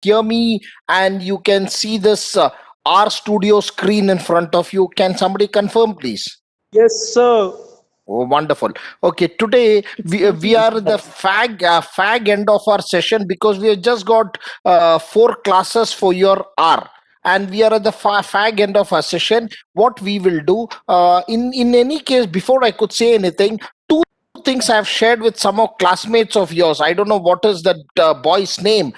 hear me and you can see this R Studio screen in front of you? Can somebody confirm, please? Yes, sir. Oh, wonderful. Okay, today It's we confusing are the sometimes. fag end of our session because we have just got four classes for your R, and we are at the fag end of our session. What we will do, in any case, before I could say anything, two things I've shared with some of classmates of yours. I don't know what is that boy's name.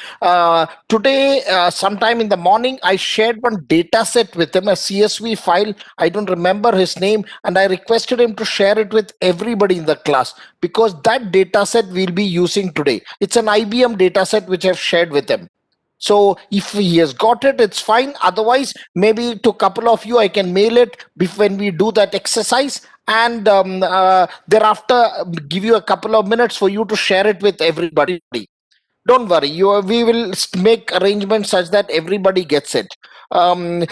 Today, sometime in the morning, I shared one data set with him, a CSV file. I don't remember his name, and I requested him to share it with everybody in the class because that data set we'll be using today. It's an IBM data set which I've shared with him. So if he has got it, it's fine. Otherwise, maybe to a couple of you, I can mail it when we do that exercise, and thereafter give you a couple of minutes for you to share it with everybody. Don't worry, we will make arrangements such that everybody gets it.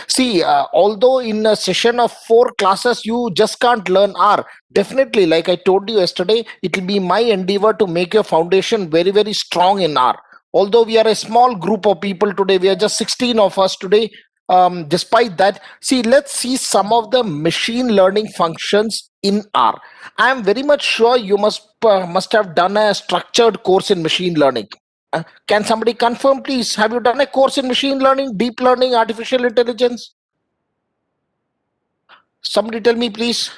See, although in a session of four classes you just can't learn R, definitely, like I told you yesterday, it will be my endeavor to make your foundation very, very strong in R. Although we are a small group of people today, we are just 16 of us today. Despite that, see, let's see some of the machine learning functions in R. I am very much sure you must have done a structured course in machine learning. Can somebody confirm, please? Have you done a course in machine learning, deep learning, artificial intelligence? Somebody tell me, please.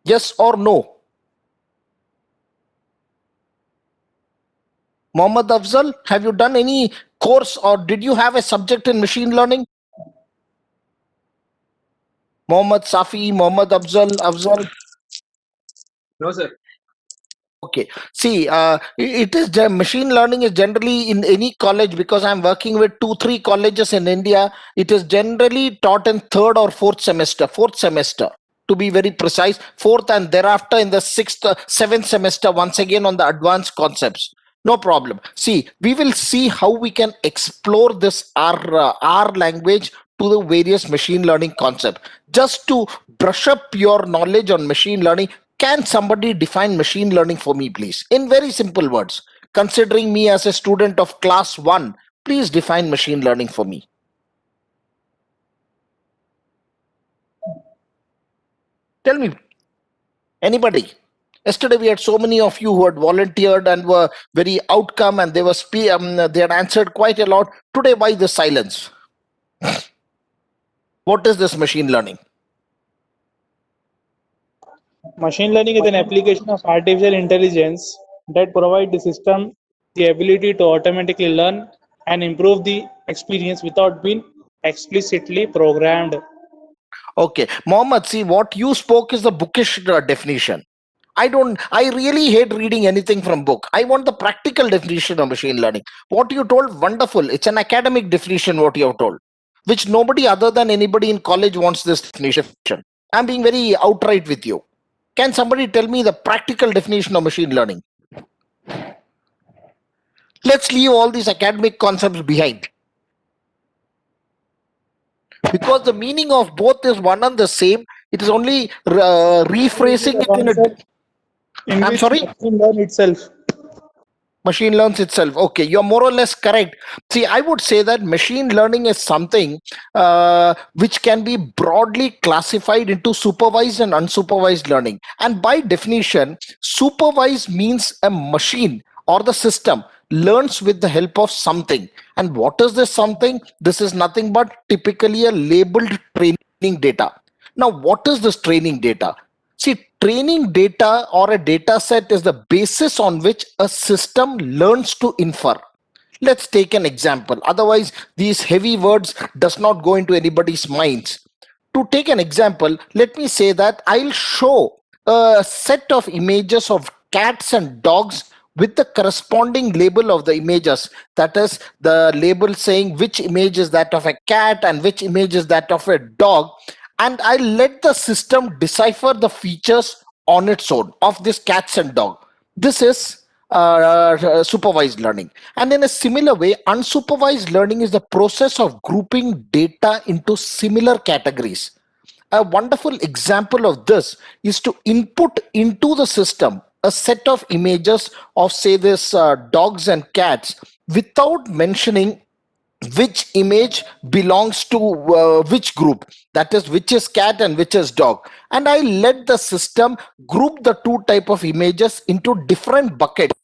Yes or no? Mohammad Afzal, have you done any course or did you have a subject in machine learning? Mohammad Safi, Mohammad Afzal. No, sir. Okay. See, it is machine learning is generally in any college because I'm working with 2, 3 colleges in India. It is generally taught in third or fourth semester to be very precise, fourth, and thereafter in the sixth, seventh semester, once again on the advanced concepts. No problem. See, we will see how we can explore this R language to the various machine learning concept. Just to brush up your knowledge on machine learning, can somebody define machine learning for me, please? In very simple words, considering me as a student of class 1, please define machine learning for me. Tell me, anybody? Yesterday we had so many of you who had volunteered and were very outcome, and they had answered quite a lot. Today, why the silence? What is this machine learning? Machine learning is an application of artificial intelligence that provides the system the ability to automatically learn and improve the experience without being explicitly programmed. Okay, Mohammed, see, what you spoke is the bookish definition. I really hate reading anything from book. I want the practical definition of machine learning. What you told, wonderful. It's an academic definition, what you have told, which nobody other than anybody in college wants this definition. I'm being very outright with you. Can somebody tell me the practical definition of machine learning? Let's leave all these academic concepts behind. Because the meaning of both is one and the same. It is only This is rephrasing a it in a. concept in I'm which sorry? machine learn itself. Machine learns itself. Okay, you're more or less correct. See, I would say that machine learning is something which can be broadly classified into supervised and unsupervised learning. And by definition, supervised means a machine or the system learns with the help of something. And what is this something? This is nothing but typically a labeled training data. Now, what is this training data? See, training data or a data set is the basis on which a system learns to infer. Let's take an example. Otherwise, these heavy words does not go into anybody's minds. To take an example, let me say that I'll show a set of images of cats and dogs with the corresponding label of the images. That is the label saying which image is that of a cat and which image is that of a dog, and I let the system decipher the features on its own of this cats and dog. This is supervised learning. And in a similar way, unsupervised learning is the process of grouping data into similar categories. A wonderful example of this is to input into the system a set of images of, say, this dogs and cats without mentioning which image belongs to which group, that is which is cat and which is dog. And I let the system group the two type of images into different buckets,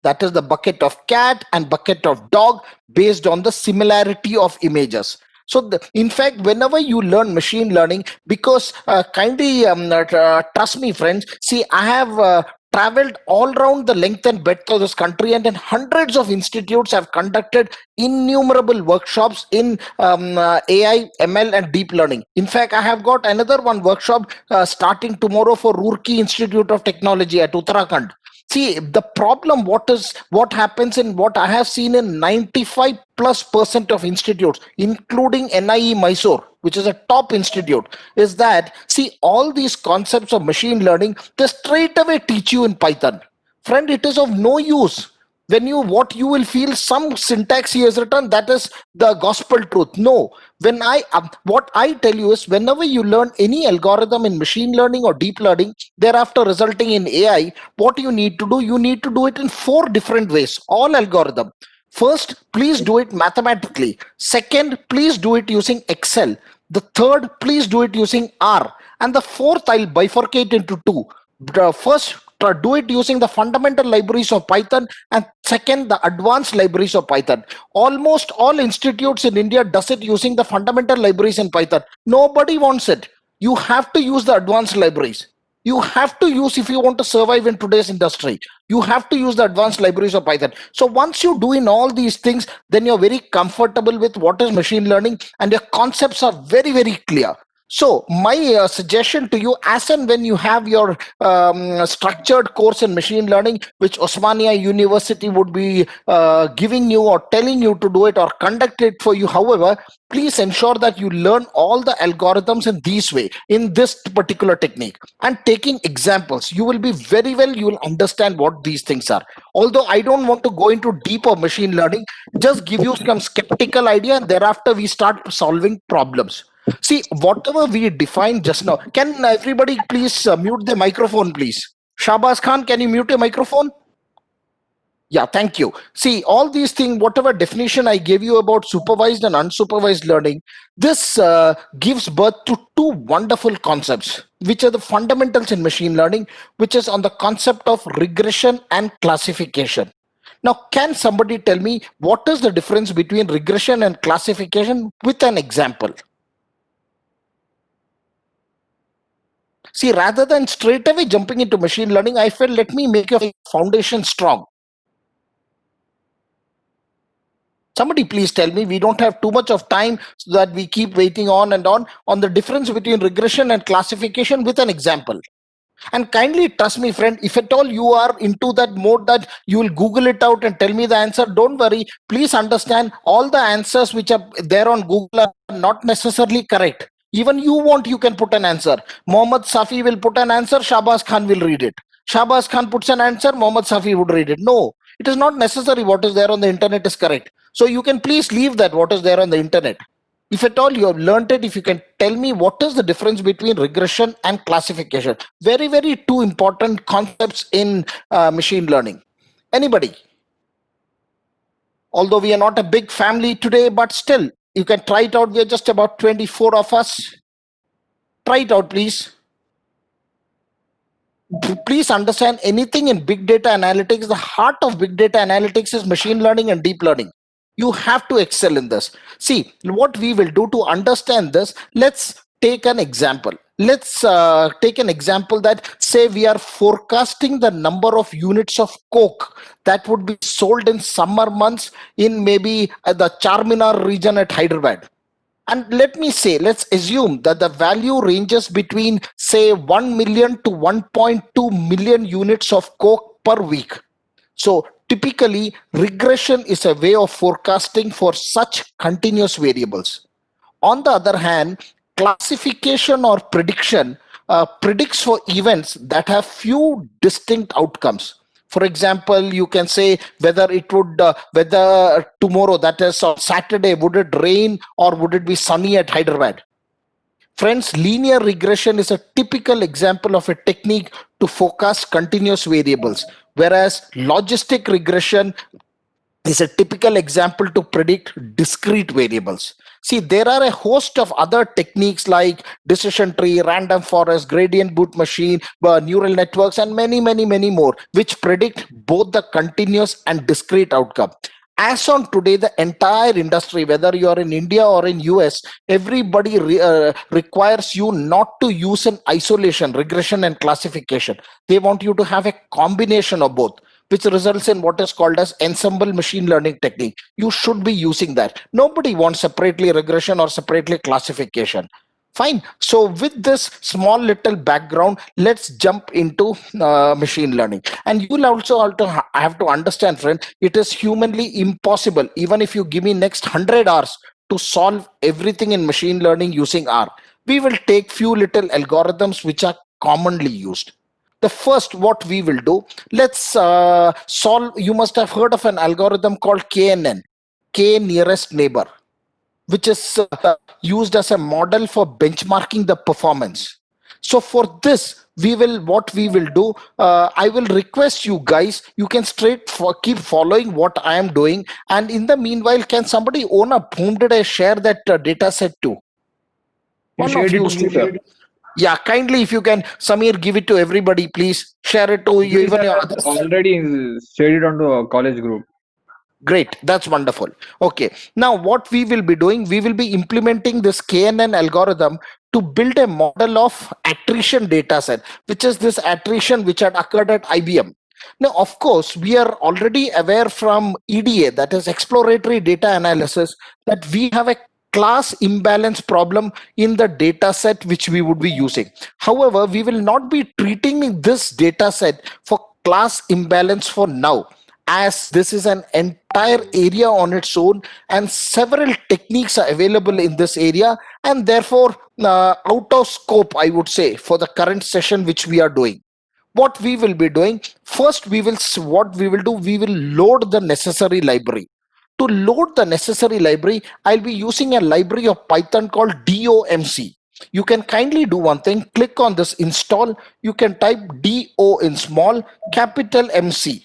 that is the bucket of cat and bucket of dog, based on the similarity of images. So in fact, whenever you learn machine learning, because kindly trust me friends, see, I have traveled all around the length and breadth of this country, and in hundreds of institutes have conducted innumerable workshops in AI, ML, and deep learning. In fact, I have got another one workshop starting tomorrow for Roorkee Institute of Technology at Uttarakhand. See, the problem, what happens in what I have seen in 95+% of institutes, including NIE Mysore, which is a top institute, is that, see, all these concepts of machine learning, they straight away teach you in Python. Friend, it is of no use. When you, what you will feel, some syntax he has written, that is the gospel truth. No, when I what I tell you is, whenever you learn any algorithm in machine learning or deep learning, thereafter resulting in AI, what you need to do, you need to do it in 4 different ways, all algorithm. First, please do it mathematically. Second, please do it using Excel. The third, please do it using R. And the fourth, I'll bifurcate into 2. First, do it using the fundamental libraries of Python, and second, the advanced libraries of Python. Almost all institutes in India does it using the fundamental libraries in Python. Nobody wants it. You have to use the advanced libraries. You have to use, if you want to survive in today's industry, you have to use the advanced libraries of Python. So once you do in all these things, then you're very comfortable with what is machine learning, and your concepts are very, very clear. So my suggestion to you, as and when you have your structured course in machine learning, which Osmania University would be giving you or telling you to do it or conduct it for you, however, please ensure that you learn all the algorithms in this way, in this particular technique, and taking examples, you will be very well, you will understand what these things are. Although I don't want to go into deep of machine learning, just give you some skeptical idea, and thereafter we start solving problems. See, whatever we defined just now, can everybody please mute the microphone, please? Shahbaz Khan, can you mute your microphone? Yeah, thank you. See, all these things, whatever definition I gave you about supervised and unsupervised learning, this gives birth to 2 wonderful concepts, which are the fundamentals in machine learning, which is on the concept of regression and classification. Now, can somebody tell me what is the difference between regression and classification with an example? See, rather than straight away jumping into machine learning, I felt, let me make your foundation strong. Somebody please tell me, we don't have too much of time so that we keep waiting on and on the difference between regression and classification with an example. And kindly trust me, friend, if at all you are into that mode that you will Google it out and tell me the answer, don't worry. Please understand, all the answers which are there on Google are not necessarily correct. Even you can put an answer. Mohammad Safi will put an answer, Shahbaz Khan will read it. Shahbaz Khan puts an answer, Mohammad Safi would read it. No, it is not necessary what is there on the internet is correct. So you can please leave that what is there on the internet. If at all you have learned it, if you can tell me what is the difference between regression and classification. Very, very 2 important concepts in machine learning. Anybody? Although we are not a big family today, but still, you can try it out. We are just about 24 of us. Try it out, please. Please understand, anything in big data analytics, the heart of big data analytics is machine learning and deep learning. You have to excel in this. See, what we will do to understand this, let's take an example. Let's take an example that, say, we are forecasting the number of units of Coke that would be sold in summer months in maybe the Charminar region at Hyderabad. And let's assume that the value ranges between, say, 1 million to 1.2 million units of Coke per week. So typically, regression is a way of forecasting for such continuous variables. On the other hand, classification or prediction predicts for events that have few distinct outcomes. For example, you can say whether it would, whether tomorrow, that is on Saturday, would it rain or would it be sunny at Hyderabad? Friends, linear regression is a typical example of a technique to forecast continuous variables, whereas logistic regression is a typical example to predict discrete variables. See, there are a host of other techniques like decision tree, random forest, gradient boot machine, neural networks, and many, many, many more, which predict both the continuous and discrete outcome. As on today, the entire industry, whether you are in India or in US, everybody requires you not to use an isolation, regression, and classification. They want you to have a combination of both, which results in what is called as ensemble machine learning technique. You should be using that. Nobody wants separately regression or separately classification. Fine. So with this small little background, let's jump into machine learning. And you'll also have to understand, friend, it is humanly impossible, even if you give me next 100 hours to solve everything in machine learning using R. We will take few little algorithms which are commonly used. The first, what we will do, let's solve. You must have heard of an algorithm called KNN, K nearest neighbor, which is used as a model for benchmarking the performance. So for this, what we will do, I will request you guys, you can keep following what I am doing, and in the meanwhile, can somebody own up whom did I share that data set to? You One of shared it you to me, sir. yeah, kindly, if you can, Samir, give it to everybody, please. Share it to you, Actually, even sir, your I've others. already shared it onto a college group. Great, that's wonderful. Okay, now what we will be doing, we will be implementing this KNN algorithm to build a model of attrition data set, which is this attrition which had occurred at IBM. Now, of course, we are already aware from EDA, that is exploratory data analysis, that we have a class imbalance problem in the data set which we would be using. However, we will not be treating this data set for class imbalance for now, as this is an entire area on its own and several techniques are available in this area, and therefore out of scope, I would say, for the current session which we are doing. What we will be doing first, what we will do, we will load the necessary library. To load the necessary library, I'll be using a library of Python called DOMC. You can kindly do one thing, click on this install, you can type DO in small, capital MC,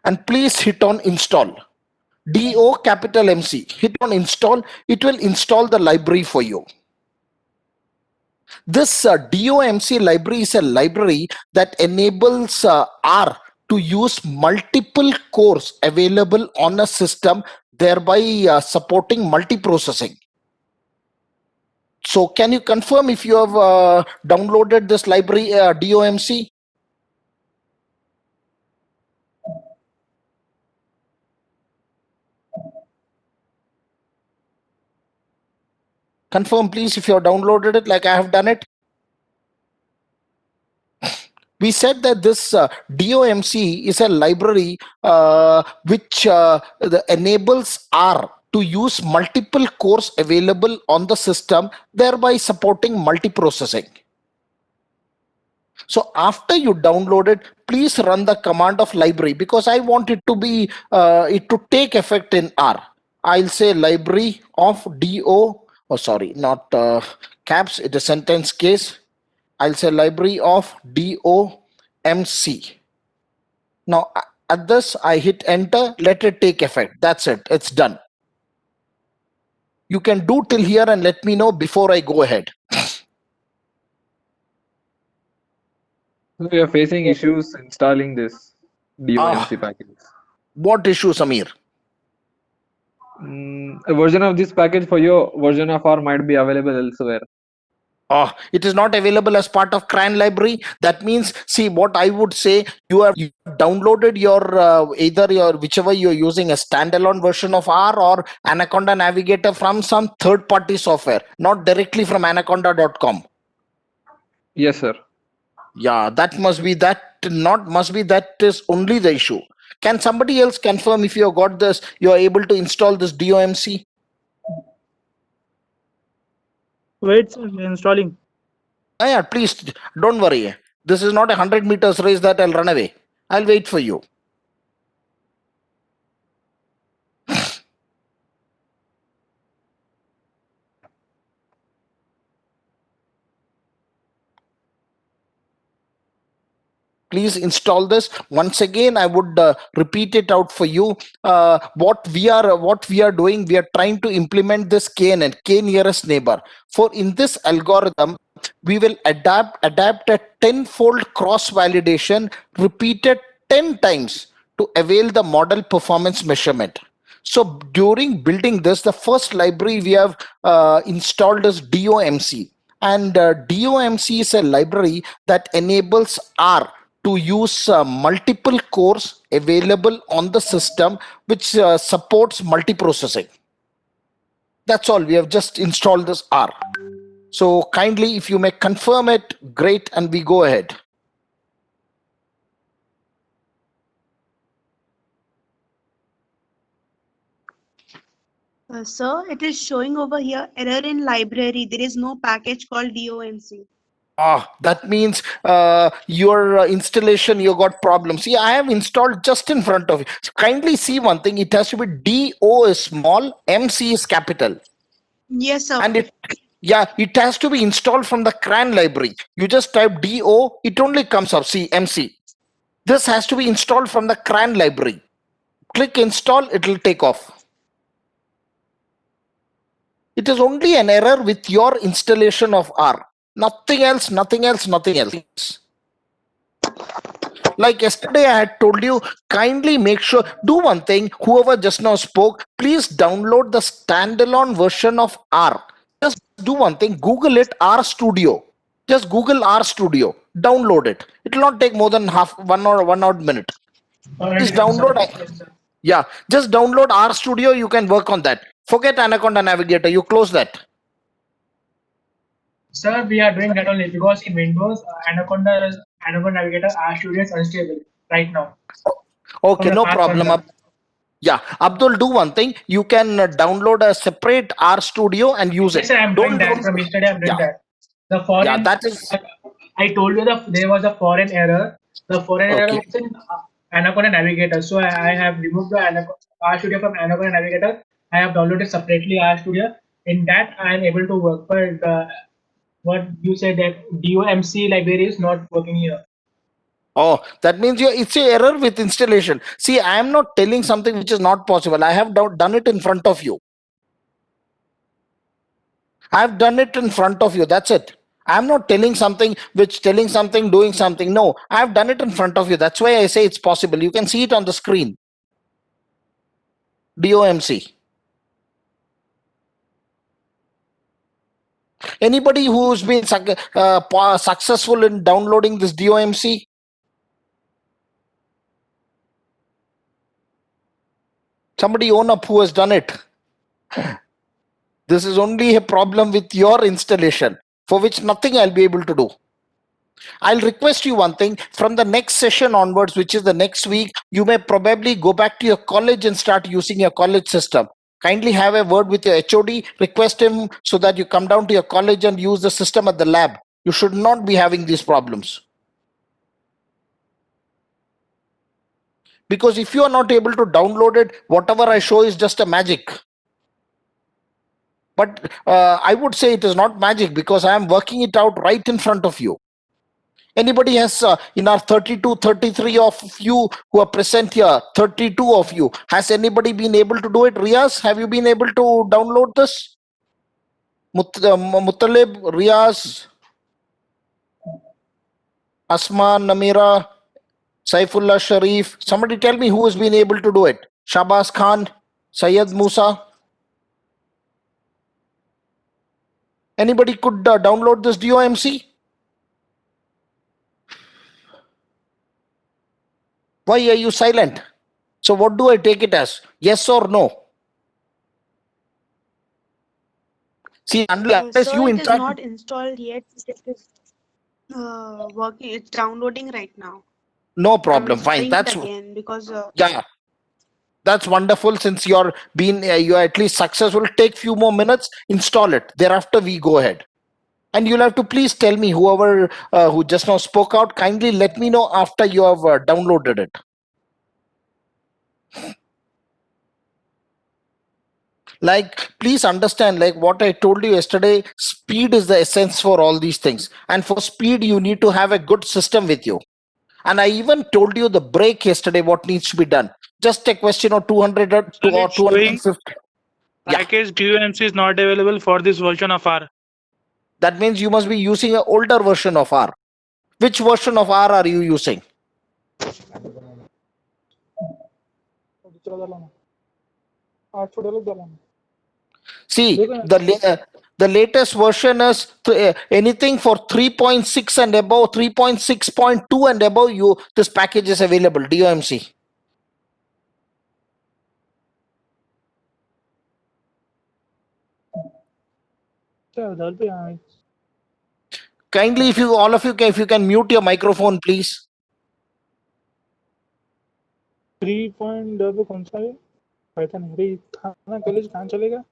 and please hit on install. DO capital MC, hit on install, it will install the library for you. This DOMC library is a library that enables R to use multiple cores available on a system, thereby supporting multiprocessing. So can you confirm if you have downloaded this library DOMC? Confirm please if you have downloaded it like I have done it. We said that this DOMC is a library which enables R to use multiple cores available on the system, thereby supporting multiprocessing. So after you download it, please run the command of library, because I want it to be it to take effect in R. I'll say library of DO. Oh, sorry, not caps. It is sentence case. I'll say library of DOMC. Now at this, I hit enter, let it take effect. That's it, it's done. You can do till here and let me know before I go ahead. We are facing issues installing this DOMC package. What issue, Samir? A version of this package for your version of R might be available elsewhere. It is not available as part of CRAN library. That means, see, what I would say, you have downloaded your either your whichever you're using, a standalone version of R or Anaconda Navigator from some third-party software, not directly from anaconda.com. Yes, sir. Yeah, that must be that is only the issue. Can somebody else confirm if you have got this, you are able to install this DOMC? Wait, sir, we're installing. Yeah, please don't worry. This is not a 100 meters race that I'll run away. I'll wait for you. Please install this. Once again, I would repeat it out for you. What we are doing, we are trying to implement this KNN, K nearest neighbor. For in this algorithm, we will adapt a tenfold cross validation repeated 10 times to avail the model performance measurement. So during building this, the first library we have installed is DOMC. And DOMC is a library that enables R to use multiple cores available on the system, which supports multiprocessing. That's all. We have just installed this R. So kindly, if you may confirm it, great, and we go ahead. Sir, it is showing over here error in library. There is no package called DOMC. That means your installation, you got problems. See, I have installed just in front of you. So kindly see one thing. It has to be DO is small, MC is capital. Yes, sir. And it has to be installed from the CRAN library. You just type DO, it only comes up. See, MC. This has to be installed from the CRAN library. Click install, it will take off. It is only an error with your installation of R. Nothing else, nothing else, nothing else. Like yesterday, I had told you, kindly make sure, do one thing, whoever just now spoke, please download the standalone version of R. Just do one thing, Google it, R Studio. Just Google R Studio, download it. It will not take more than one odd minute. Please download. Yeah, just download R Studio, you can work on that. Forget Anaconda Navigator, you close that. Sir, we are doing that only because in Windows, Anaconda Navigator R Studio is unstable right now. Okay, no problem. Yeah, Abdul, do one thing. You can download a separate R Studio and use it. Yes, sir, I'm doing that from yesterday. I'm doing that. The foreign. That is. I told you there was a foreign error. The foreign error was in Anaconda Navigator. So I have removed the R Studio from Anaconda Navigator. I have downloaded separately R Studio. In that, I am able to work. But what you said that DOMC library is not working here. Oh, that means it's an error with installation. See, I am not telling something which is not possible. I have done it in front of you. I have done it in front of you. That's it. I'm not telling something, doing something. No, I have done it in front of you. That's why I say it's possible. You can see it on the screen. DOMC. Anybody who's been successful in downloading this DOMC? Somebody own up who has done it. This is only a problem with your installation, for which nothing I'll be able to do. I'll request you one thing, from the next session onwards, which is the next week, you may probably go back to your college and start using your college system. Kindly have a word with your HOD, request him so that you come down to your college and use the system at the lab. You should not be having these problems. Because if you are not able to download it, whatever I show is just a magic. But I would say it is not magic because I am working it out right in front of you. Anybody has, in our 32, 33 of you who are present here, 32 of you, has anybody been able to do it? Riaz, have you been able to download this? Muttalib, Riaz, Asma, Namira, Saifullah Sharif. Somebody tell me who has been able to do it. Shabaz Khan, Syed Musa. Anybody could download this DOMC? Why are you silent? So what do I take it as? Yes or no? See, unless so you it is not installed yet. It is working. It's downloading right now. No problem. Fine. That's again because yeah. That's wonderful. Since you're at least successful, take few more minutes, install it. Thereafter, we go ahead. And you'll have to please tell me, whoever who just now spoke out, kindly let me know after you have downloaded it. Like, please understand, like what I told you yesterday, speed is the essence for all these things. And for speed, you need to have a good system with you. And I even told you the break yesterday, what needs to be done. Just a question of 200 or Sir, it's showing 250. Yeah. package DOMC is not available for this version of R. That means you must be using an older version of R. Which version of R are you using? See, the latest version is anything for 3.6 and above, 3.6.2 and above, this package is available, DOMC. Kindly, if you all of you can, if you can mute your microphone, please. 3 point कौन सा है? पता नहीं रे थाना college कहाँ चलेगा?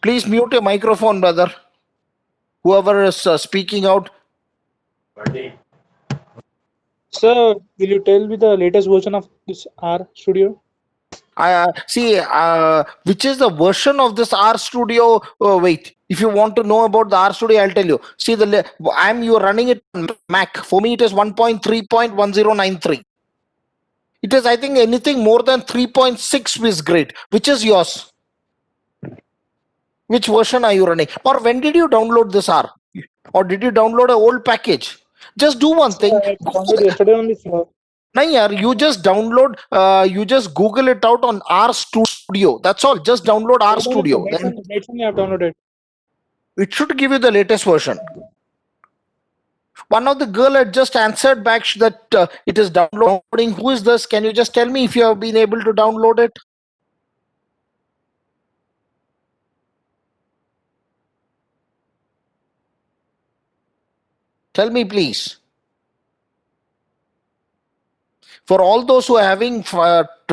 Please mute your microphone, brother. Whoever is speaking out. Sir, will you tell me the latest version of this R Studio? See, which is the version of this R Studio? Wait, if you want to know about the R Studio, I'll tell you. See, you are running it on Mac. For me, it is 1.3.1093. It is, I think, anything more than 3.6 is great. Which is yours? Which version are you running? Or when did you download this R? Or did you download an old package? Just do one thing. I downloaded yesterday only, sir. No, you just download, you just Google it out on R Studio. That's all. Just download R Studio. That's only I have downloaded. It should give you the latest version. One of the girl had just answered back that it is downloading. Who is this? Can you just tell me if you have been able to download it? Tell me, please. For all those who are having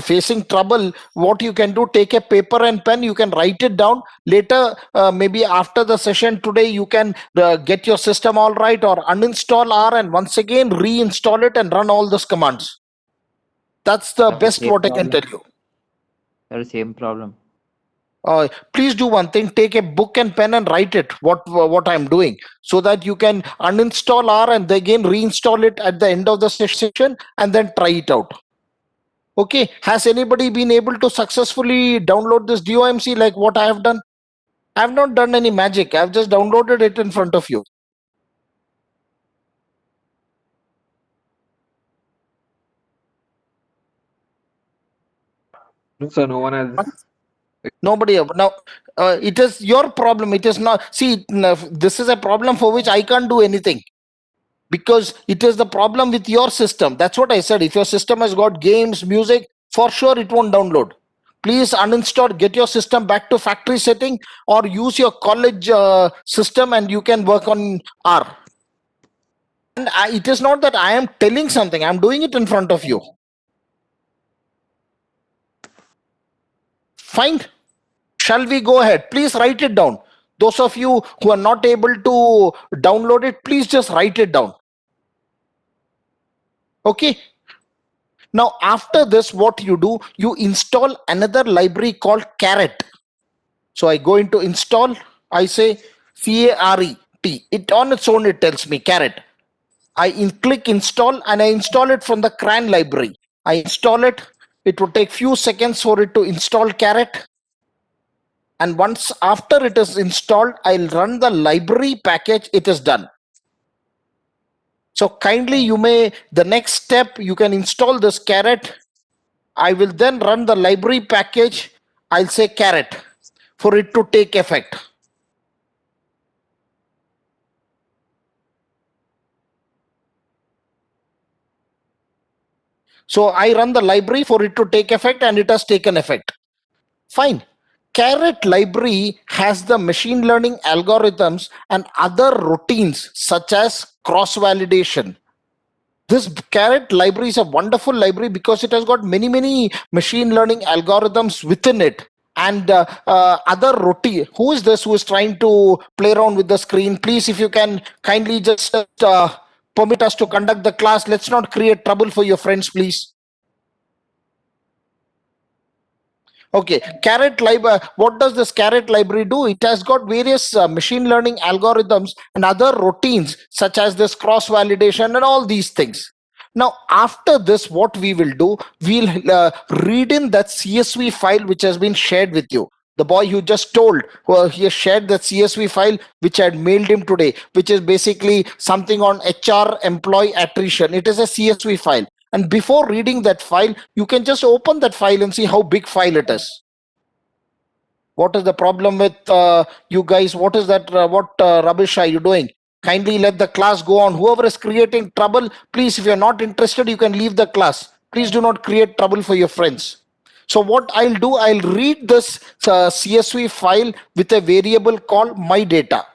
facing trouble, what you can do, take a paper and pen, you can write it down. Later, maybe after the session today, you can get your system all right, or uninstall R and once again reinstall it and run all those commands. That's the best what I can tell you. The same problem. Please do one thing, take a book and pen and write it what I'm doing, so that you can uninstall R and again reinstall it at the end of the session and then try it out. Okay, has anybody been able to successfully download this DOMC like what I have done? I have not done any magic. I've just downloaded it in front of you. No, sir, no one has. Nobody now. It is your problem. It is not. See, this is a problem for which I can't do anything, because it is the problem with your system. That's what I said. If your system has got games, music, for sure it won't download. Please uninstall, get your system back to factory setting, or use your college system and you can work on R. And it is not that I am telling something, I'm doing it in front of you. Fine. Shall we go ahead? Please write it down. Those of you who are not able to download it, please just write it down. Okay. Now, after this, what you do, you install another library called Caret. So I go into install, I say C-A-R-E-T. It on its own, it tells me Caret. I click install and I install it from the CRAN library. I install it. It will take few seconds for it to install Caret. And once after it is installed, I'll run the library package. It is done. So kindly, the next step, you can install this Caret. I will then run the library package. I'll say Caret for it to take effect. So I run the library for it to take effect and it has taken effect. Fine. Caret library has the machine learning algorithms and other routines such as cross-validation. This Caret library is a wonderful library because it has got many machine learning algorithms within it. And other routine. Who is this who is trying to play around with the screen? Please, if you can kindly just permit us to conduct the class. Let's not create trouble for your friends, please. Okay, Carrot library. What does this Carrot library do? It has got various machine learning algorithms and other routines, such as this cross validation and all these things. Now, after this, what we will do, we'll read in that CSV file which has been shared with you. The boy who just told, he has shared that CSV file which I had mailed him today, which is basically something on HR employee attrition. It is a CSV file. And before reading that file, you can just open that file and see how big file it is. What is the problem with you guys? What is that? What rubbish are you doing? Kindly let the class go on. Whoever is creating trouble, please, if you're not interested, you can leave the class. Please do not create trouble for your friends. So what I'll do, I'll read this CSV file with a variable called my data.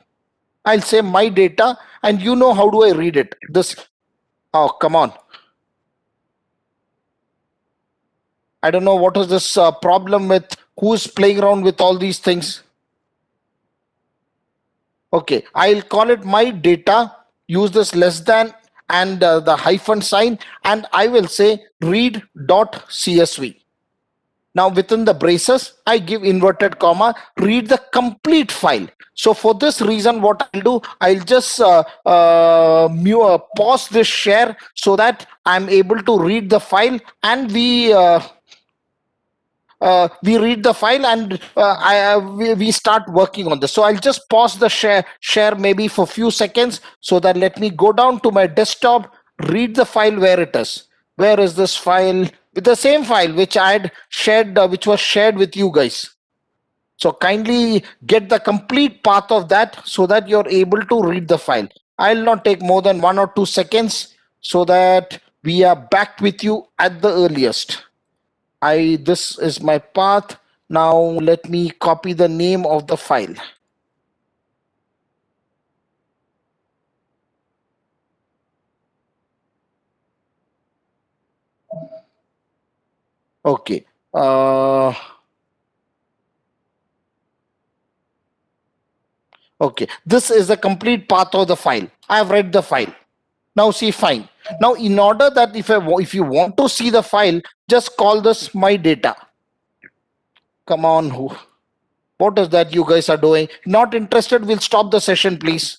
I'll say my data, and you know how do I read it. This, oh, come on. I don't know what is this problem with who's playing around with all these things. Okay, I'll call it my data, use this less than and the hyphen sign, and I will say read.csv. Now within the braces, I give inverted comma, read the complete file. So for this reason, what I'll do, I'll just pause this share so that I'm able to read the file, and we read the file, and we start working on this. So I'll just pause the share maybe for a few seconds, so that let me go down to my desktop, read the file where it is. Where is this file? With the same file which I had shared, which was shared with you guys. So kindly get the complete path of that so that you're able to read the file. I'll not take more than 1 or 2 seconds so that we are back with you at the earliest. This is my path. Now let me copy the name of the file. Okay. Okay, this is the complete path of the file. I have read the file. Now see, fine. Now in order that if you want to see the file, just call this my data. Come on, what is that you guys are doing? Not interested, we'll stop the session, please.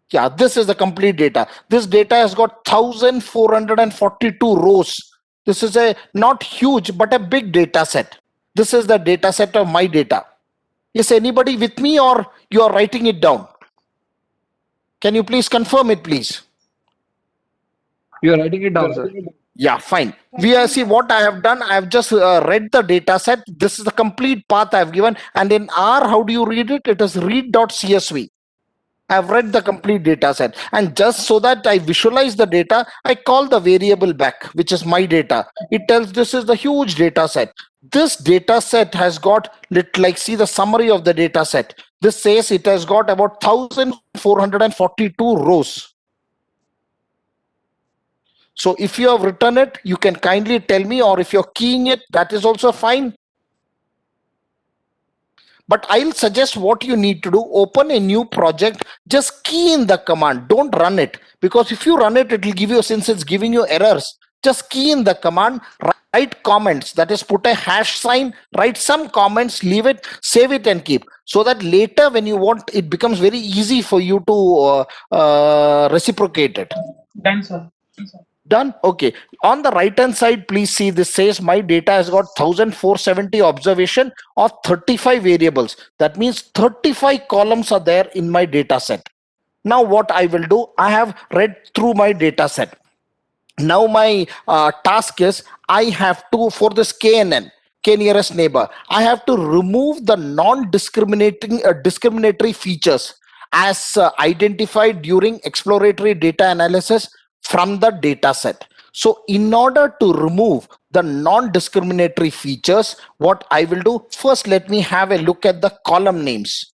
Yeah, this is the complete data. This data has got 1442 rows. This is a not huge but a big data set. This is the data set of my data. Is anybody with me, or you are writing it down? Can you please confirm it, please? You are writing it down, sir. Yeah, fine. See what I have done. I have just read the data set. This is the complete path I have given. And in R, how do you read it? It is read.csv. I have read the complete data set. And just so that I visualize the data, I call the variable back, which is my data. It tells this is the huge data set. This data set has got, see the summary of the data set. This says it has got about 1442 rows. So if you have written it, you can kindly tell me, or if you're keying it, that is also fine. But I'll suggest what you need to do, open a new project, just key in the command, don't run it. Because if you run it, it will give you, since it's giving you errors, just key in the command, write comments, that is put a hash sign, write some comments, leave it, save it and keep. So that later when you want, it becomes very easy for you to reciprocate it. Done, sir. Done. Okay. On the right hand side, please see this says my data has got 1470 observation of 35 variables. That means 35 columns are there in my data set. Now what I will do, I have read through my data set. Now my task is, I have to, for this KNN, K nearest neighbor, I have to remove the non-discriminating discriminatory features as identified during exploratory data analysis from the data set. So in order to remove the non-discriminatory features, what I will do, first let me have a look at the column names.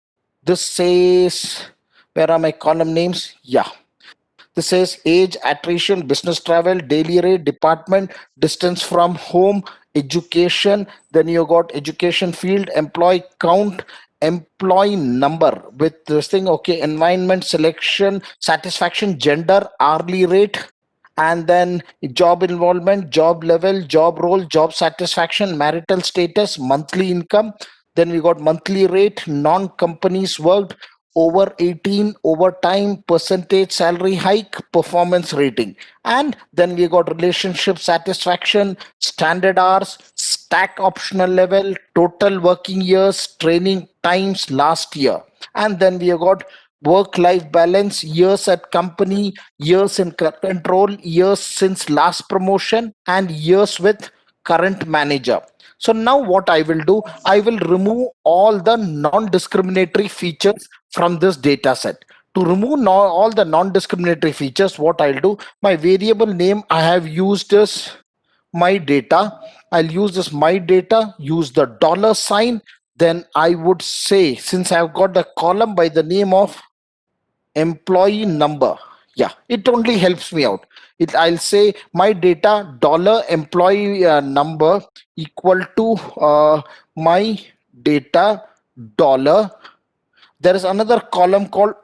This says, where are my column names? Yeah. This says age, attrition, business travel, daily rate, department, distance from home, education. Then you got education field, employee count, employee number with this thing. Okay, environment, selection, satisfaction, gender, hourly rate, and then job involvement, job level, job role, job satisfaction, marital status, monthly income. Then we got monthly rate, non-companies worked, over 18, overtime, percentage salary hike, performance rating. And then we got relationship satisfaction, standard hours, stack optional level, total working years, training times last year. And then we have got work life balance, years at company, years in control, years since last promotion, and years with current manager. So now what I will do, I will remove all the non-discriminatory features from this data set. To remove all the non-discriminatory features, what I'll do, my variable name I have used is my data. I'll use this my data, use the dollar sign. Then I would say, since I've got the column by the name of employee number, yeah, it only helps me out. I'll say my data dollar employee number equal to my data dollar. There is another column called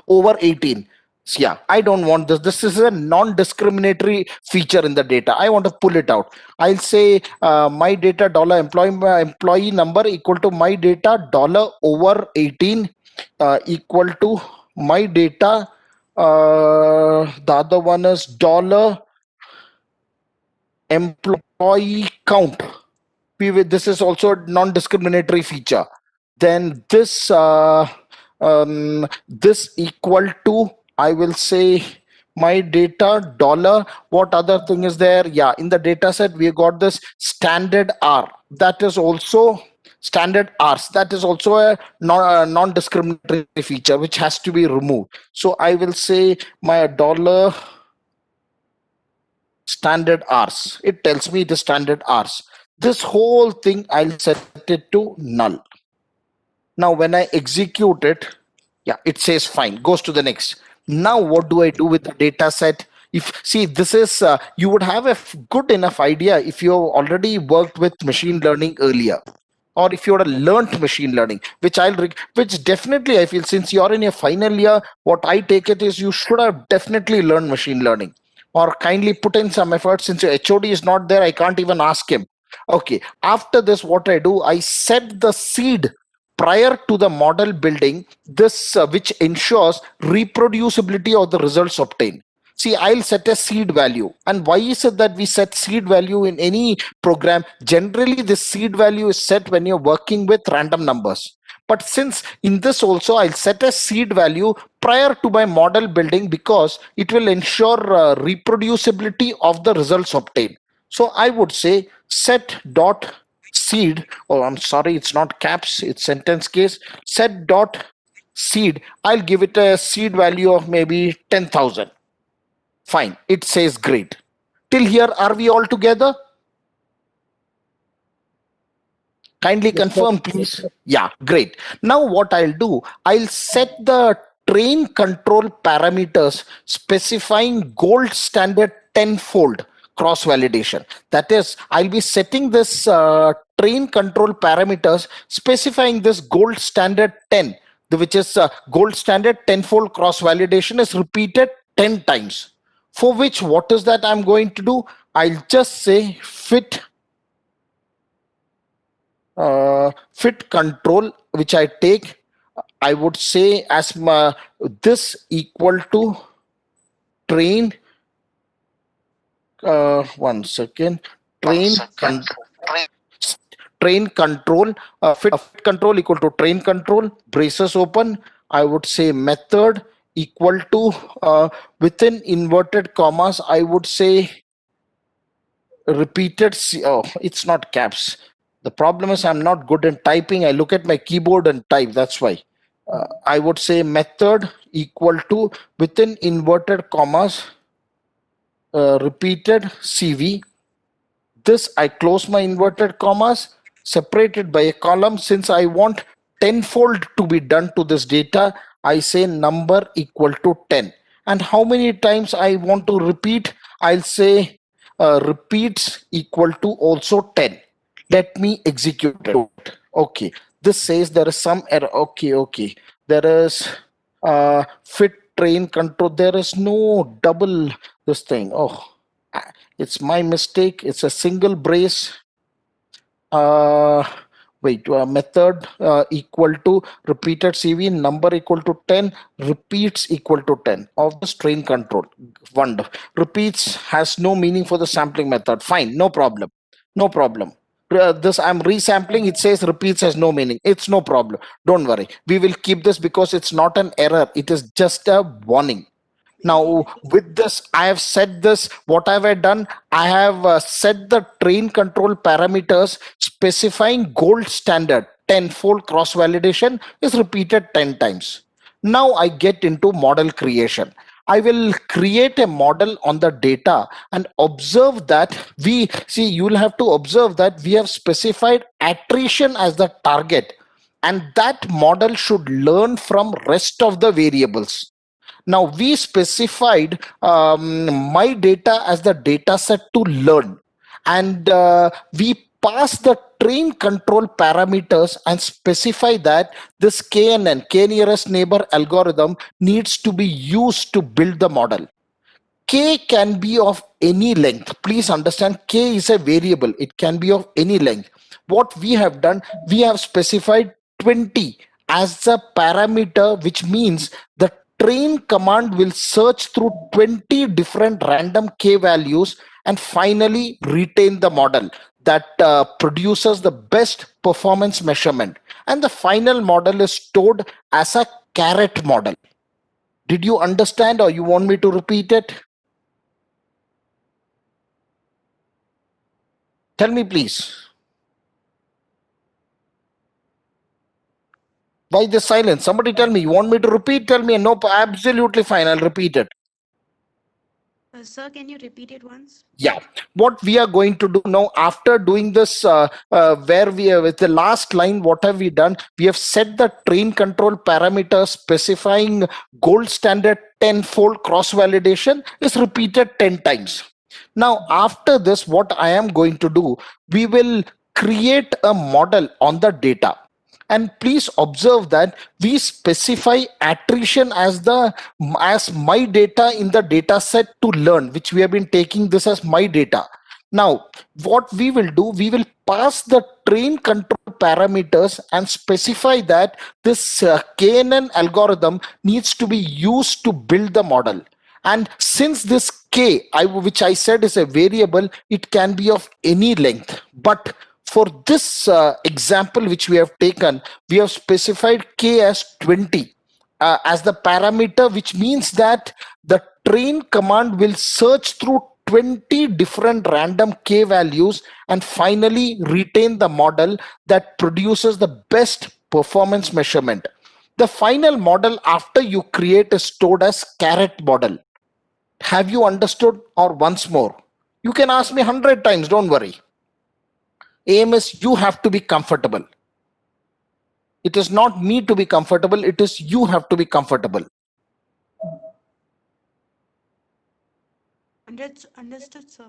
over 18. So yeah, I don't want this. This is a non-discriminatory feature in the data. I want to pull it out. I'll say my data dollar employee number equal to my data dollar over 18 equal to my data. The other one is dollar employee count. This is also a non-discriminatory feature. Then this this equal to, I will say my data dollar. What other thing is there? Yeah, in the data set we got this standard R. That is also standard R's. That is also a non-discriminatory feature which has to be removed. So I will say my dollar standard R's. It tells me the standard R's. This whole thing I'll set it to null. Now when I execute it, yeah, it says fine, goes to the next. Now what do I do with the data set? If see, this is you would have a good enough idea if you have already worked with machine learning earlier, or if you would have learned machine learning, which which definitely I feel, since you're in your final year, what I take it is you should have definitely learned machine learning, or kindly put in some effort. Since your HOD is not there, I can't even ask him. Okay, after this, what I do, I set the seed prior to the model building, this which ensures reproducibility of the results obtained. See, I'll set a seed value. And why is it that we set seed value in any program? Generally, the seed value is set when you're working with random numbers. But since in this also, I'll set a seed value prior to my model building, because it will ensure reproducibility of the results obtained. So I would say set dot seed, oh I'm sorry, it's not caps, it's sentence case, set dot seed. I'll give it a seed value of maybe 10,000. Fine, it says great. Till here, are we all together? Kindly confirm, please. Yeah, great. Now what I'll do, I'll set the train control parameters specifying gold standard tenfold cross validation. That is, I'll be setting this train control parameters specifying this gold standard 10, which is gold standard tenfold cross validation is repeated 10 times. For which, what is that I'm going to do? I'll just say fit control, which I take, I would say as my this equal to train. One second. Train control. Fit control equal to train control. Braces open. I would say method equal to within inverted commas, I would say repeated. Oh, it's not caps. The problem is I'm not good in typing. I look at my keyboard and type. That's why. I would say method equal to within inverted commas repeated CV. This I close my inverted commas, separated by a column. Since I want tenfold to be done to this data, I say number equal to 10. And how many times I want to repeat? I'll say repeats equal to also 10. Let me execute it. Okay, this says there is some error. Okay. There is fit train control. There is no double this thing. Oh, it's my mistake. It's a single brace. Wait, method equal to repeated CV number equal to 10, repeats equal to 10 of the strain control. Wonderful. Repeats has no meaning for the sampling method. Fine, no problem. No problem. This I'm resampling. It says repeats has no meaning. It's no problem. Don't worry. We will keep this because it's not an error. It is just a warning. Now with this, I have set this, what have I done? I have set the train control parameters specifying gold standard 10-fold cross validation is repeated 10 times. Now I get into model creation. I will create a model on the data and observe that you will have to observe that we have specified attrition as the target, and that model should learn from rest of the variables. Now we specified my data as the data set to learn, and we pass the train control parameters and specify that this KNN, K nearest neighbor algorithm, needs to be used to build the model. K can be of any length. Please understand, K is a variable. It can be of any length. What we have done, we have specified 20 as the parameter, which means the train command will search through 20 different random K values and finally retain the model that produces the best performance measurement. And the final model is stored as a caret model. Did you understand, or you want me to repeat it? Tell me, please. Why the silence? Somebody tell me. You want me to repeat? Tell me. No, absolutely fine. I'll repeat it. Sir, can you repeat it once? Yeah. What we are going to do now, after doing this, where we are with the last line, what have we done? We have set the train control parameter specifying gold standard 10-fold cross validation is repeated 10 times. Now, after this, what I am going to do, we will create a model on the data. And please observe that we specify attrition as my data in the data set to learn, which we have been taking this as my data. Now, what we will do, we will pass the train control parameters and specify that this KNN algorithm needs to be used to build the model. And since this K, which I said is a variable, it can be of any length. But for this example which we have taken, we have specified K as 20 as the parameter, which means that the train command will search through 20 different random K values and finally retain the model that produces the best performance measurement. The final model after you create is stored as caret model. Have you understood? Or once more? You can ask me 100 times, don't worry. Aim is you have to be comfortable. It is not me to be comfortable, it is you have to be comfortable. Understood, sir.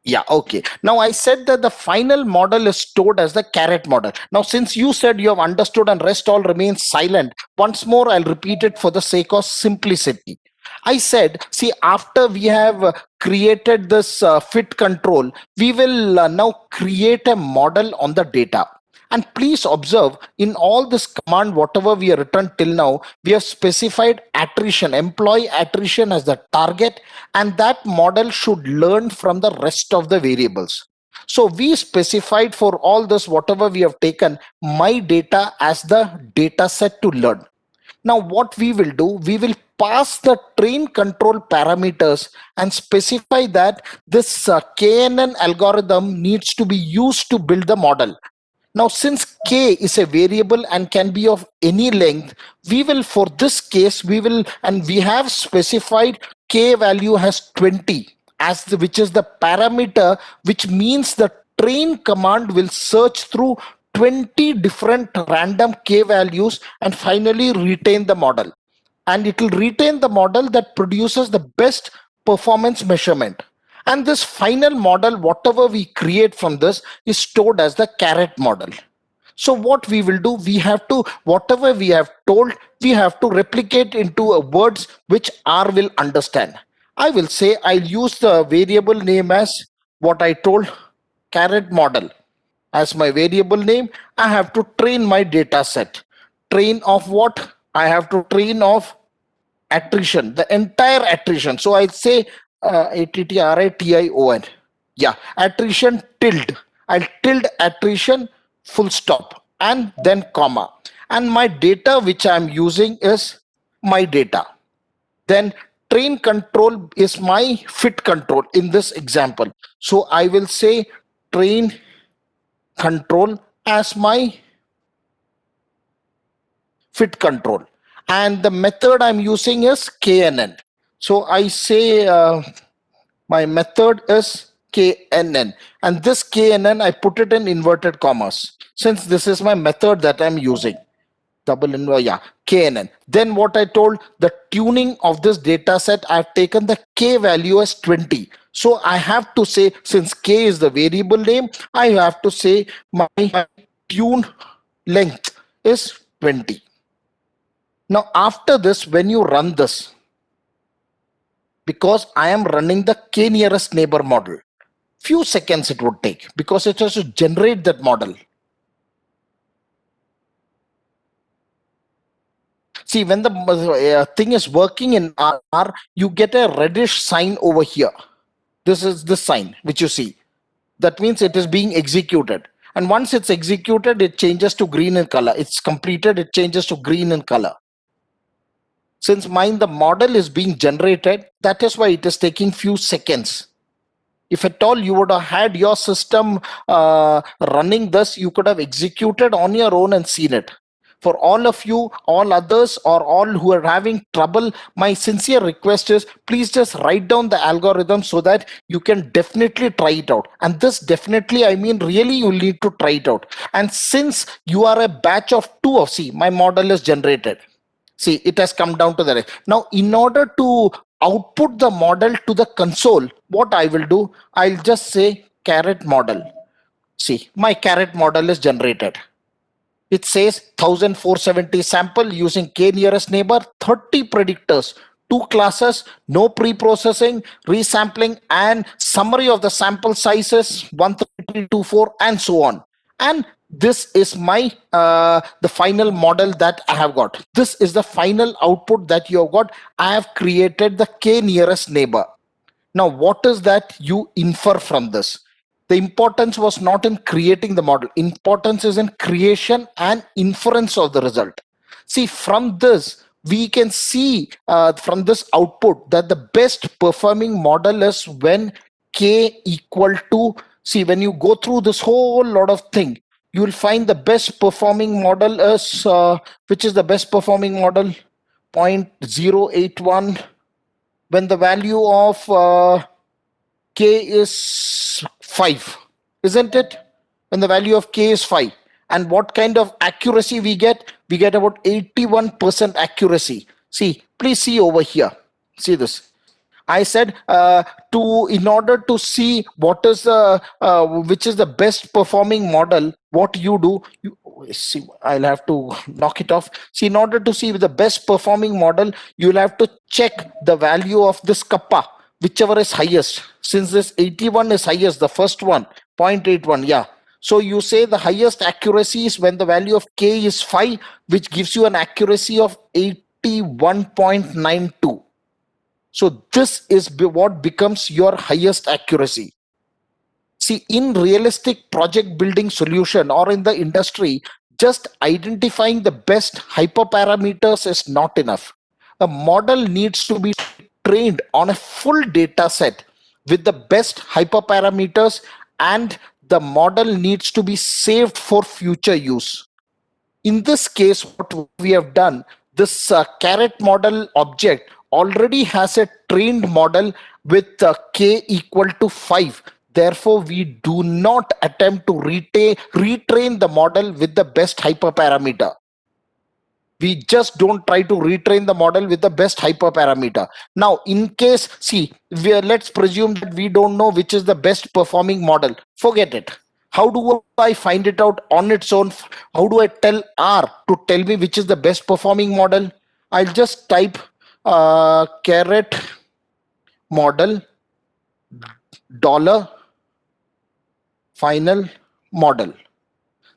Yeah, okay. Now I said that the final model is stored as the caret model. Now, since you said you have understood and rest all remains silent, once more I'll repeat it for the sake of simplicity. I said, see, after we have created this fit control, we will now create a model on the data. And please observe, in all this command, whatever we have written till now, we have specified attrition, employee attrition as the target, and that model should learn from the rest of the variables. So we specified for all this, whatever we have taken, my data as the data set to learn. Now what we will do, we will pass the train control parameters and specify that this KNN algorithm needs to be used to build the model. Now, since K is a variable and can be of any length, we will, for this case, we have specified K value as 20 as which is the parameter, which means the train command will search through 20 different random K values and finally retain the model. And it will retain the model that produces the best performance measurement. And this final model, whatever we create from this, is stored as the caret model. So what we will do, we have to, whatever we have told, we have to replicate into words which R will understand. I will say I'll use the variable name as what I told, carrot model. As my variable name, I have to train my data set. Train of what? I have to train of attrition, the entire attrition. So I'll say attrition. Yeah, attrition tilde. I'll tilde attrition full stop and then comma. And my data which I'm using is my data. Then train control is my fit control in this example. So I will say train control as my fit control, and the method I'm using is knn. So I say my method is knn, and this knn I put it in inverted commas since this is my method that I'm using. Double inverse, yeah, knn. Then what I told, the tuning of this data set, I've taken the k value as 20. So I have to say, since k is the variable name, I have to say my tune length is 20. Now after this, when you run this, because I am running the k nearest neighbor model, few seconds it would take because it has to generate that model. See, when the thing is working in R, you get a reddish sign over here. This is the sign which you see. That means it is being executed. And once it's executed, it changes to green in color. It's completed, it changes to green in color. Since the model is being generated, that is why it is taking few seconds. If at all you would have had your system running this, you could have executed on your own and seen it. For all of you, all others, or all who are having trouble, my sincere request is please just write down the algorithm so that you can definitely try it out. And this definitely, I mean, really, you need to try it out. And since you are a batch of 2 of, see, my model is generated. See, it has come down to that. Now, in order to output the model to the console, what I will do, I'll just say carrot model. See, my carrot model is generated. It says 1470 sample using k nearest neighbor, 30 predictors, 2 classes, no pre-processing, resampling, and summary of the sample sizes 13324 and so on. And this is my the final model that I have got. This is the final output that you have got. I have created the k nearest neighbor. Now, what is that you infer from this? The importance was not in creating the model. Importance is in creation and inference of the result. See, from this, we can see from this output that the best performing model is when k equal to, see, when you go through this whole lot of thing, you will find the best performing model is, which is the best performing model? 0.081. When the value of k is 5, isn't it? When the value of k is 5. And what kind of accuracy we get? We get about 81% accuracy. See, please see over here. See this. I said in order to see what is the which is the best performing model, what you do, see, I'll have to knock it off. See, in order to see the best performing model, you'll have to check the value of this kappa, whichever is highest. Since this 81 is highest, the first one, 0.81, yeah. So you say the highest accuracy is when the value of k is 5, which gives you an accuracy of 81.92. So this is what becomes your highest accuracy. See, in realistic project building solution or in the industry, just identifying the best hyperparameters is not enough. A model needs to be trained on a full data set with the best hyperparameters, and the model needs to be saved for future use. In this case, what we have done, this carrot model object already has a trained model with k equal to 5. Therefore, we do not attempt to retrain the model with the best hyperparameter. We just don't try to retrain the model with the best hyperparameter. Now, in case, see, let's presume that we don't know which is the best performing model. Forget it. How do I find it out on its own? How do I tell R to tell me which is the best performing model? I'll just type carrot model, dollar, final model.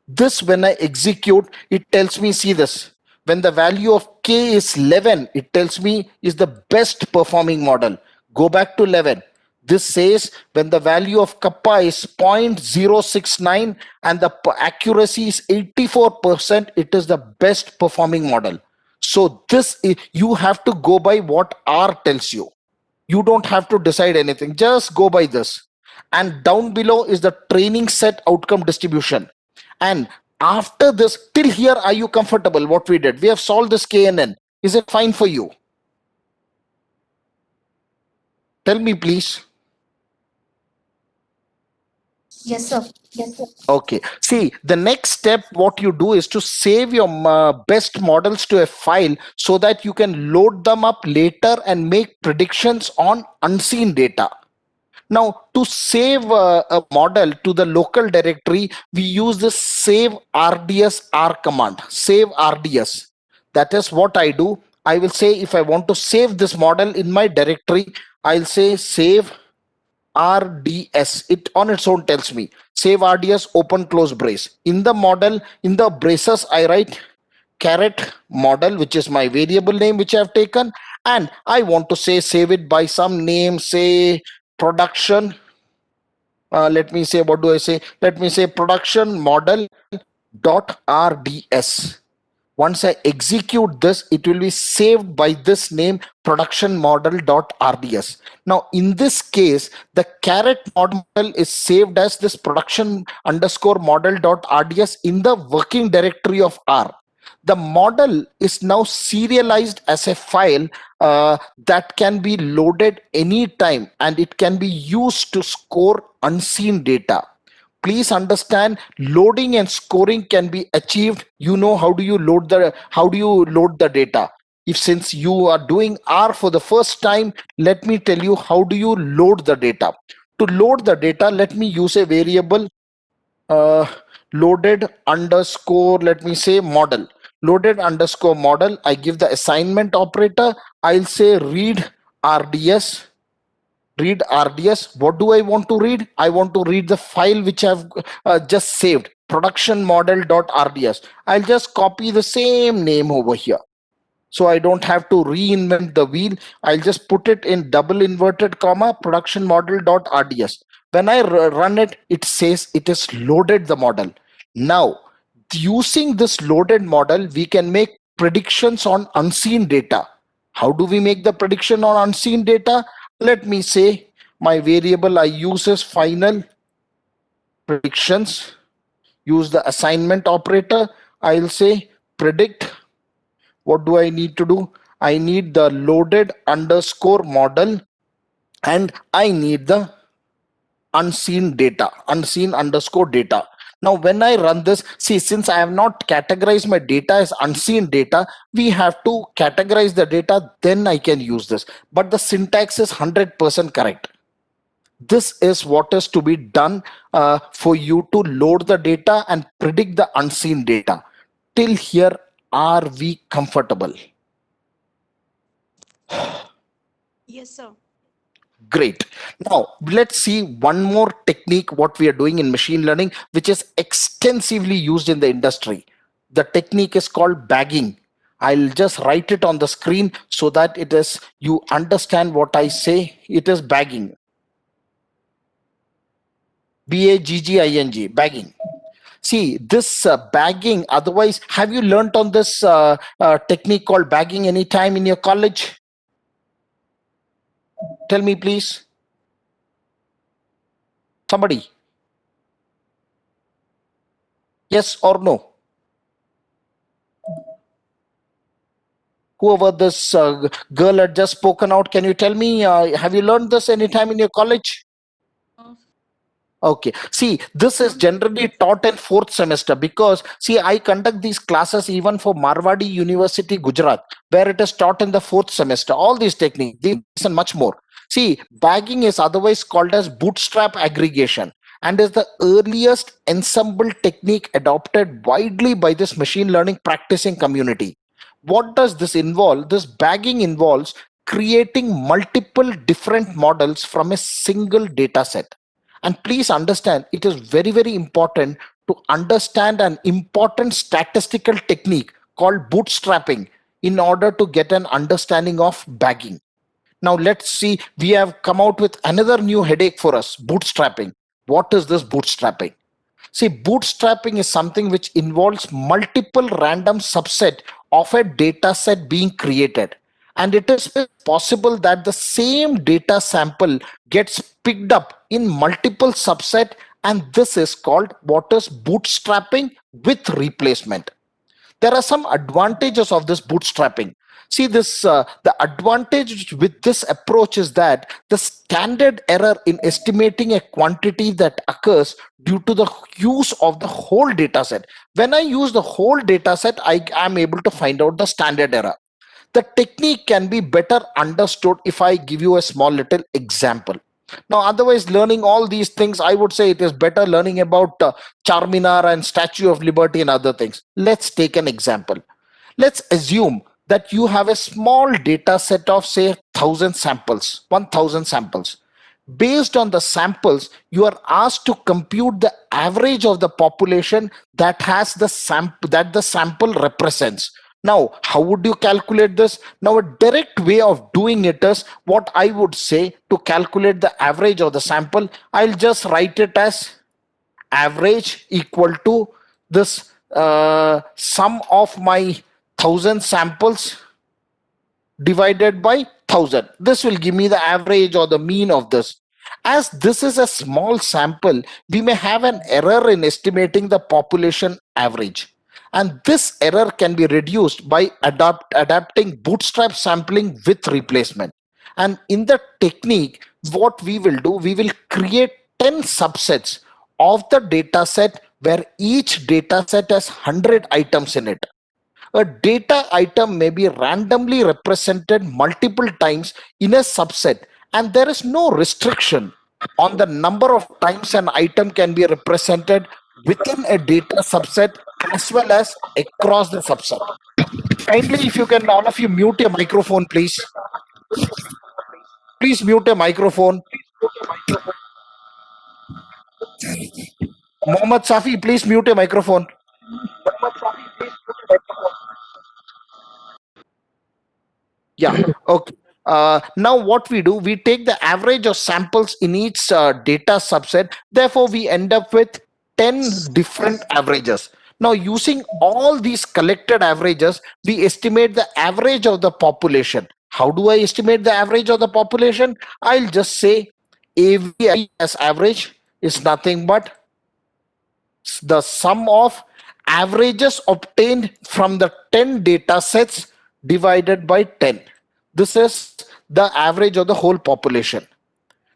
This, when I execute, it tells me, see this, when the value of k is 11, it tells me is the best performing model. Go back to 11. This says when the value of kappa is 0.069 and the accuracy is 84%, it is the best performing model. So this is, you have to go by what R tells you. You don't have to decide anything, just go by this. And down below is the training set outcome distribution. And after this, till here, are you comfortable what we did? We have solved this KNN. Is it fine for you? Tell me, please. Yes, sir. Yes, sir. Okay. See, the next step, what you do is to save your best models to a file so that you can load them up later and make predictions on unseen data. Now, to save a model to the local directory, we use the save RDS R command, save RDS. That is what I do. I will say, if I want to save this model in my directory, I'll say save RDS. It on its own tells me save RDS open close brace. In the model, in the braces, I write caret model, which is my variable name which I have taken, and I want to say save it by some name, say production. Let me say, what do I say? Let me say production model dot RDS. Once I execute this, it will be saved by this name production model dot RDS. Now, in this case, the caret model is saved as this production underscore model dot RDS in the working directory of R. The model is now serialized as a file that can be loaded anytime, and it can be used to score unseen data. Please understand, loading and scoring can be achieved. You know, how do you load the data? If since you are doing R for the first time, let me tell you how do you load the data. To load the data, let me use a variable loaded underscore, let me say model. Loaded underscore model, I give the assignment operator. I'll say read RDS. Read RDS. What do I want to read? I want to read the file which I've just saved, production model dot RDS. I'll just copy the same name over here, so I don't have to reinvent the wheel. I'll just put it in double inverted comma production model dot RDS. When I run it, it says it is loaded the model. Now, using this loaded model, we can make predictions on unseen data. How do we make the prediction on unseen data? Let me say my variable I use is final predictions. Use the assignment operator. I'll say predict. What do I need to do? I need the loaded underscore model, and I need the unseen data, unseen underscore data. Now, when I run this, see, since I have not categorized my data as unseen data, we have to categorize the data, then I can use this. But the syntax is 100% correct. This is what is to be done for you to load the data and predict the unseen data. Till here, are we comfortable? Yes, sir. Great. Now, let's see one more technique what we are doing in machine learning, which is extensively used in the industry. The technique is called bagging. I'll just write it on the screen so that it is, you understand what I say. It is bagging. B-A-G-G-I-N-G, bagging. See, this bagging, otherwise, have you learnt on this technique called bagging any time in your college? Tell me, please. Somebody. Yes or no? Whoever this girl had just spoken out, can you tell me, have you learned this anytime in your college? Okay. See, this is generally taught in 4th semester because, see, I conduct these classes even for Marwadi University, Gujarat, where it is taught in the 4th semester. All these techniques, these and much more. See, bagging is otherwise called as bootstrap aggregation and is the earliest ensemble technique adopted widely by this machine learning practicing community. What does this involve? This bagging involves creating multiple different models from a single data set. And please understand, it is very, very important to understand an important statistical technique called bootstrapping in order to get an understanding of bagging. Now let's see, we have come out with another new headache for us, bootstrapping. What is this bootstrapping? See, bootstrapping is something which involves multiple random subset of a data set being created. And it is possible that the same data sample gets picked up in multiple subset, and this is called what is bootstrapping with replacement. There are some advantages of this bootstrapping. See, the advantage with this approach is that the standard error in estimating a quantity that occurs due to the use of the whole data set. When I use the whole data set, I am able to find out the standard error. The technique can be better understood if I give you a small little example. Now, otherwise, learning all these things, I would say it is better learning about Charminar and Statue of Liberty and other things. Let's take an example. Let's assume that you have a small data set of, say, 1,000 samples, 1,000 samples. Based on the samples, you are asked to compute the average of the population that has the sample represents. Now, how would you calculate this? Now, a direct way of doing it is what I would say to calculate the average of the sample. I'll just write it as average equal to this sum of my 1,000 samples divided by 1,000. This will give me the average or the mean of this. As this is a small sample, we may have an error in estimating the population average. And this error can be reduced by adapting bootstrap sampling with replacement. And in the technique, what we will do, we will create 10 subsets of the data set where each data set has 100 items in it. A data item may be randomly represented multiple times in a subset, and there is no restriction on the number of times an item can be represented within a data subset as well as across the subset. Kindly, if you can, all of you mute your microphone, please. Please mute your microphone. Mohammed Safi, please mute your microphone. Yeah, okay. Now what we do, we take the average of samples in each data subset. Therefore, we end up with 10 different averages. Now, using all these collected averages, we estimate the average of the population. How do I estimate the average of the population? I'll just say AVI as average is nothing but the sum of averages obtained from the 10 data sets divided by 10. This is the average of the whole population.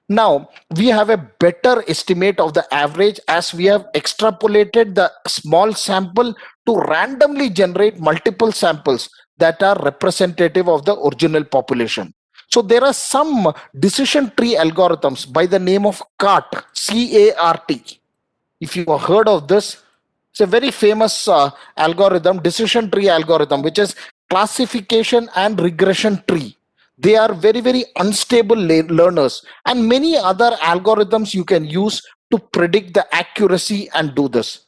Now, we have a better estimate of the average as we have extrapolated the small sample to randomly generate multiple samples that are representative of the original population. So there are some decision tree algorithms by the name of CART, C-A-R-T. If you have heard of this, it's a very famous algorithm, decision tree algorithm, which is classification and regression tree. They are very, very unstable learners, and many other algorithms you can use to predict the accuracy and do this.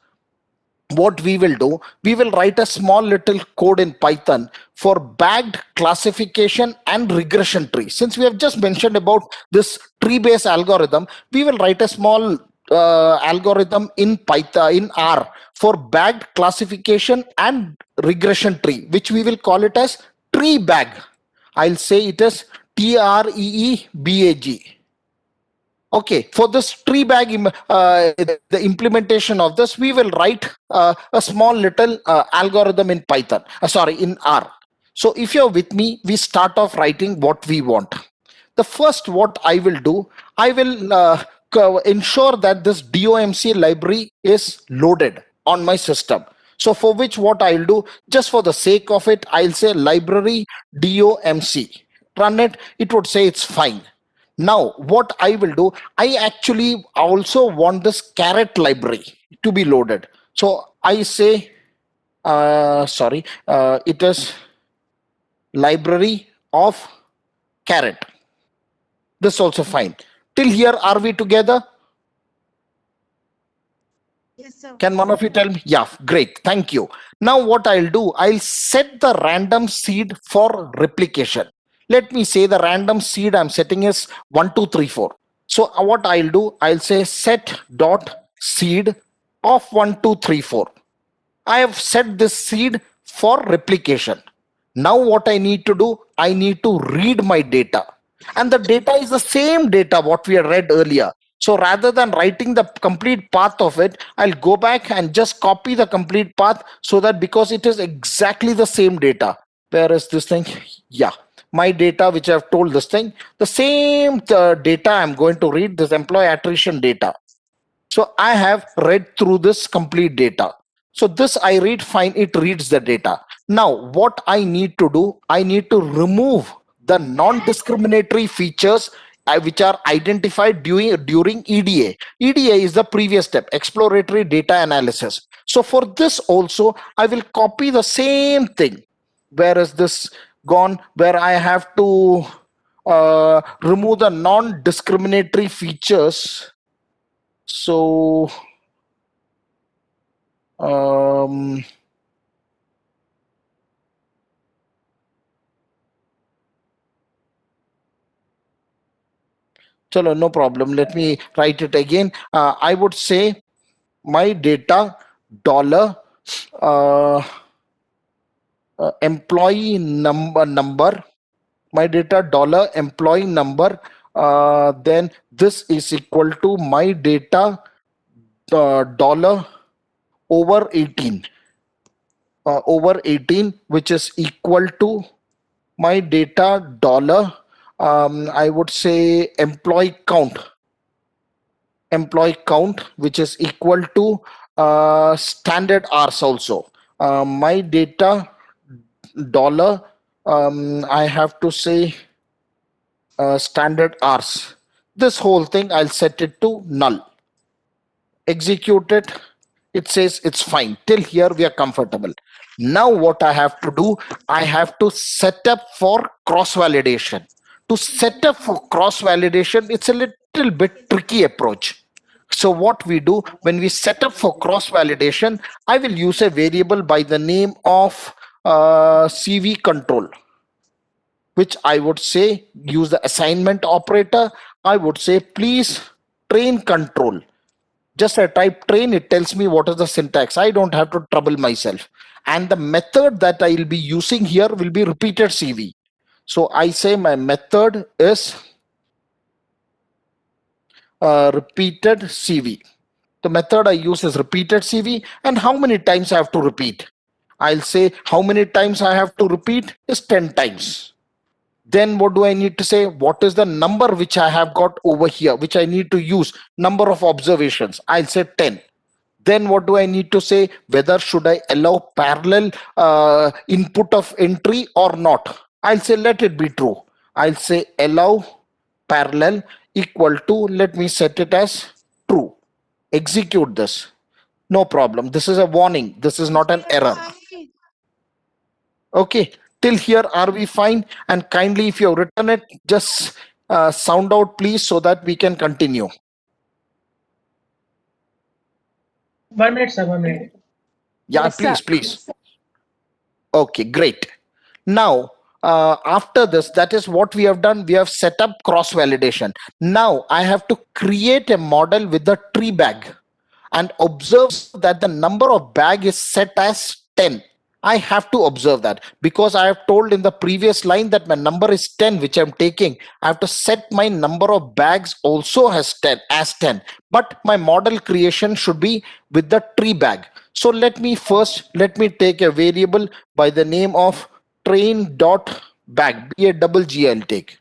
What we will do, we will write a small little code in Python for bagged classification and regression tree. Since we have just mentioned about this tree-based algorithm, we will write a small algorithm in Python, in R, for bagged classification and regression tree, which we will call it as tree bag. I'll say it as TREEBAG. Okay, for this tree bag, the implementation of this, we will write a small little algorithm in Python, in R. So if you're with me, we start off writing what we want. The first, what I will do, I will ensure that this DOMC library is loaded on my system. So for which what I'll do, just for the sake of it, I'll say library DOMC. Run it, it would say it's fine. Now, what I will do, I actually also want this caret library to be loaded. So I say, it is library of caret. This also fine. Till here, are we together? Yes, sir. Can one of you tell me? Yeah, great. Thank you. Now what I'll do, I'll set the random seed for replication. Let me say the random seed I'm setting is 1, 2, 3, 4. So what I'll do, I'll say set dot seed of 1, 2, 3, 4. I have set this seed for replication. Now what I need to do, I need to read my data. And the data is the same data what we had read earlier. So rather than writing the complete path of it, I'll go back and just copy the complete path so that because it is exactly the same data. Where is this thing? Yeah, my data which I've told this thing, the same data I'm going to read, this employee attrition data. So I have read through this complete data. So this I read, fine, it reads the data. Now what I need to do, I need to remove the non-discriminatory features which are identified during EDA. EDA is the previous step, exploratory data analysis. So for this also, I will copy the same thing. Where is this gone? Where I have to remove the non-discriminatory features. So chalo, no problem. Let me write it again. I would say my data dollar employee number, my data dollar employee number, then this is equal to my data dollar over 18 over 18, which is equal to my data dollar I would say employee count, which is equal to standard hours also. My data dollar I have to say standard hours. This whole thing I'll set it to null. Execute it. It says it's fine. Till here we are comfortable. Now what I have to do, I have to set up for cross validation. To set up for cross validation, it's a little bit tricky approach. So what we do when we set up for cross validation, I will use a variable by the name of CV control, which I would say use the assignment operator. I would say please train control. Just I type train, it tells me what is the syntax. I don't have to trouble myself. And the method that I will be using here will be repeated CV. So I say my method is repeated CV. The method I use is repeated CV, and how many times I have to repeat. I'll say how many times I have to repeat is 10 times. Then what do I need to say? What is the number which I have got over here, which I need to use? Number of observations. I'll say 10. Then what do I need to say? Whether should I allow parallel input of entry or not? I'll say let it be true. I'll say allow parallel equal to, let me set it as true. Execute this. No problem. This is a warning. This is not an error. Okay. Till here, are we fine? And kindly, if you have written it, just sound out, please, so that we can continue. 1 minute, sir. 1 minute. Yeah, Yes, sir. please. Okay, great. Now, after this, that is what we have done. We have set up cross validation. Now I have to create a model with the tree bag and observe that the number of bag is set as 10. I have to observe that because I have told in the previous line that my number is 10, which I'm taking. I have to set my number of bags also as 10, but my model creation should be with the tree bag. So let me take a variable by the name of train dot bag, BAGG I'll take,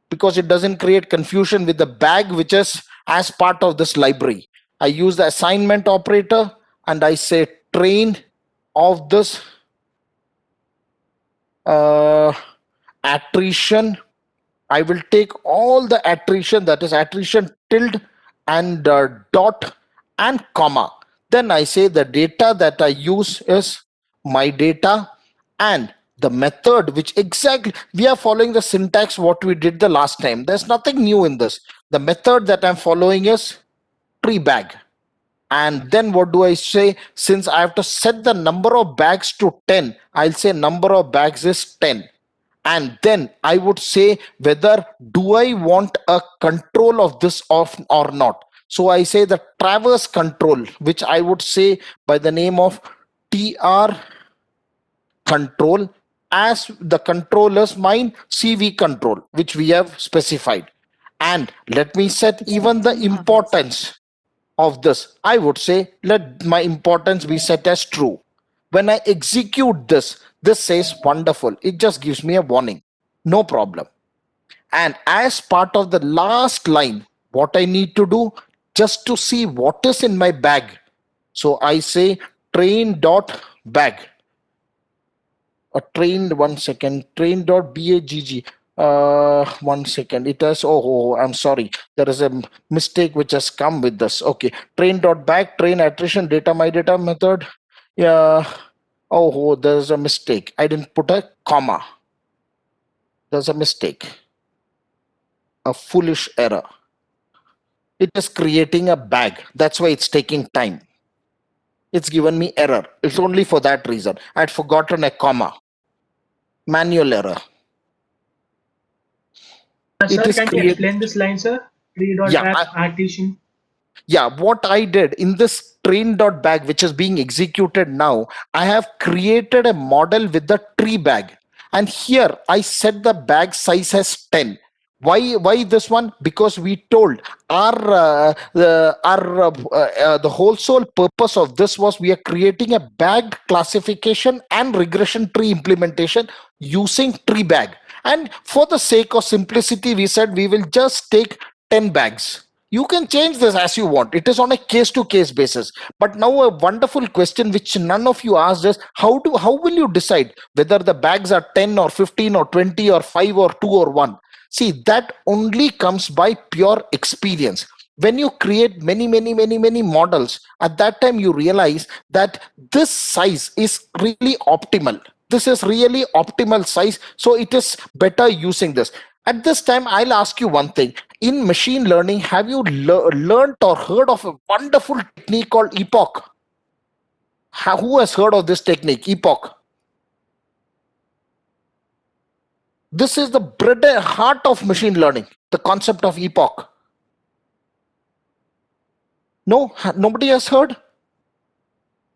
because it doesn't create confusion with the bag which is as part of this library. I use the assignment operator and I say train of this attrition. I will take all the attrition, that is attrition tilde and dot and comma. Then I say the data that I use is my data, and the method which exactly we are following the syntax what we did the last time. There's nothing new in this. The method that I'm following is tree bag. And then what do I say? Since I have to set the number of bags to 10, I'll say number of bags is 10. And then I would say whether do I want a control of this off or not. So I say the traverse control, which I would say by the name of TR control, as the control is mine CV control, which we have specified. And let me set even the importance of this. I would say let my importance be set as true. When I execute this, this says wonderful. It just gives me a warning. No problem. And as part of the last line, what I need to do just to see what is in my bag. So I say train dot bag. A train, 1 second, train dot bagg. 1 second, it has, I'm sorry, there is a mistake which has come with this. Okay, train dot bag, train attrition data, my data method. Yeah, there's a mistake. I didn't put a comma. There's a mistake, a foolish error. It is creating a bag. That's why it's taking time. It's given me error. It's only for that reason. I'd forgotten a comma. Manual error. Sir, can you explain this line, sir? Tree dot Yeah, bag artisan. Yeah, what I did in this train.bag, which is being executed now, I have created a model with the tree bag. And here I set the bag size as 10. Why this one? Because we told the whole sole purpose of this was we are creating a bag classification and regression tree implementation using tree bag. And for the sake of simplicity, we said we will just take 10 bags. You can change this as you want. It is on a case-to-case basis. But now a wonderful question which none of you asked is how will you decide whether the bags are 10 or 15 or 20 or 5 or 2 or 1? See, that only comes by pure experience. When you create many models, at that time you realize that this size is really optimal. This is really optimal size. So it is better using this. At this time, I'll ask you one thing. In machine learning, have you learned or heard of a wonderful technique called epoch? Who has heard of this technique, epoch? This is the bread and heart of machine learning, the concept of epoch. No, nobody has heard?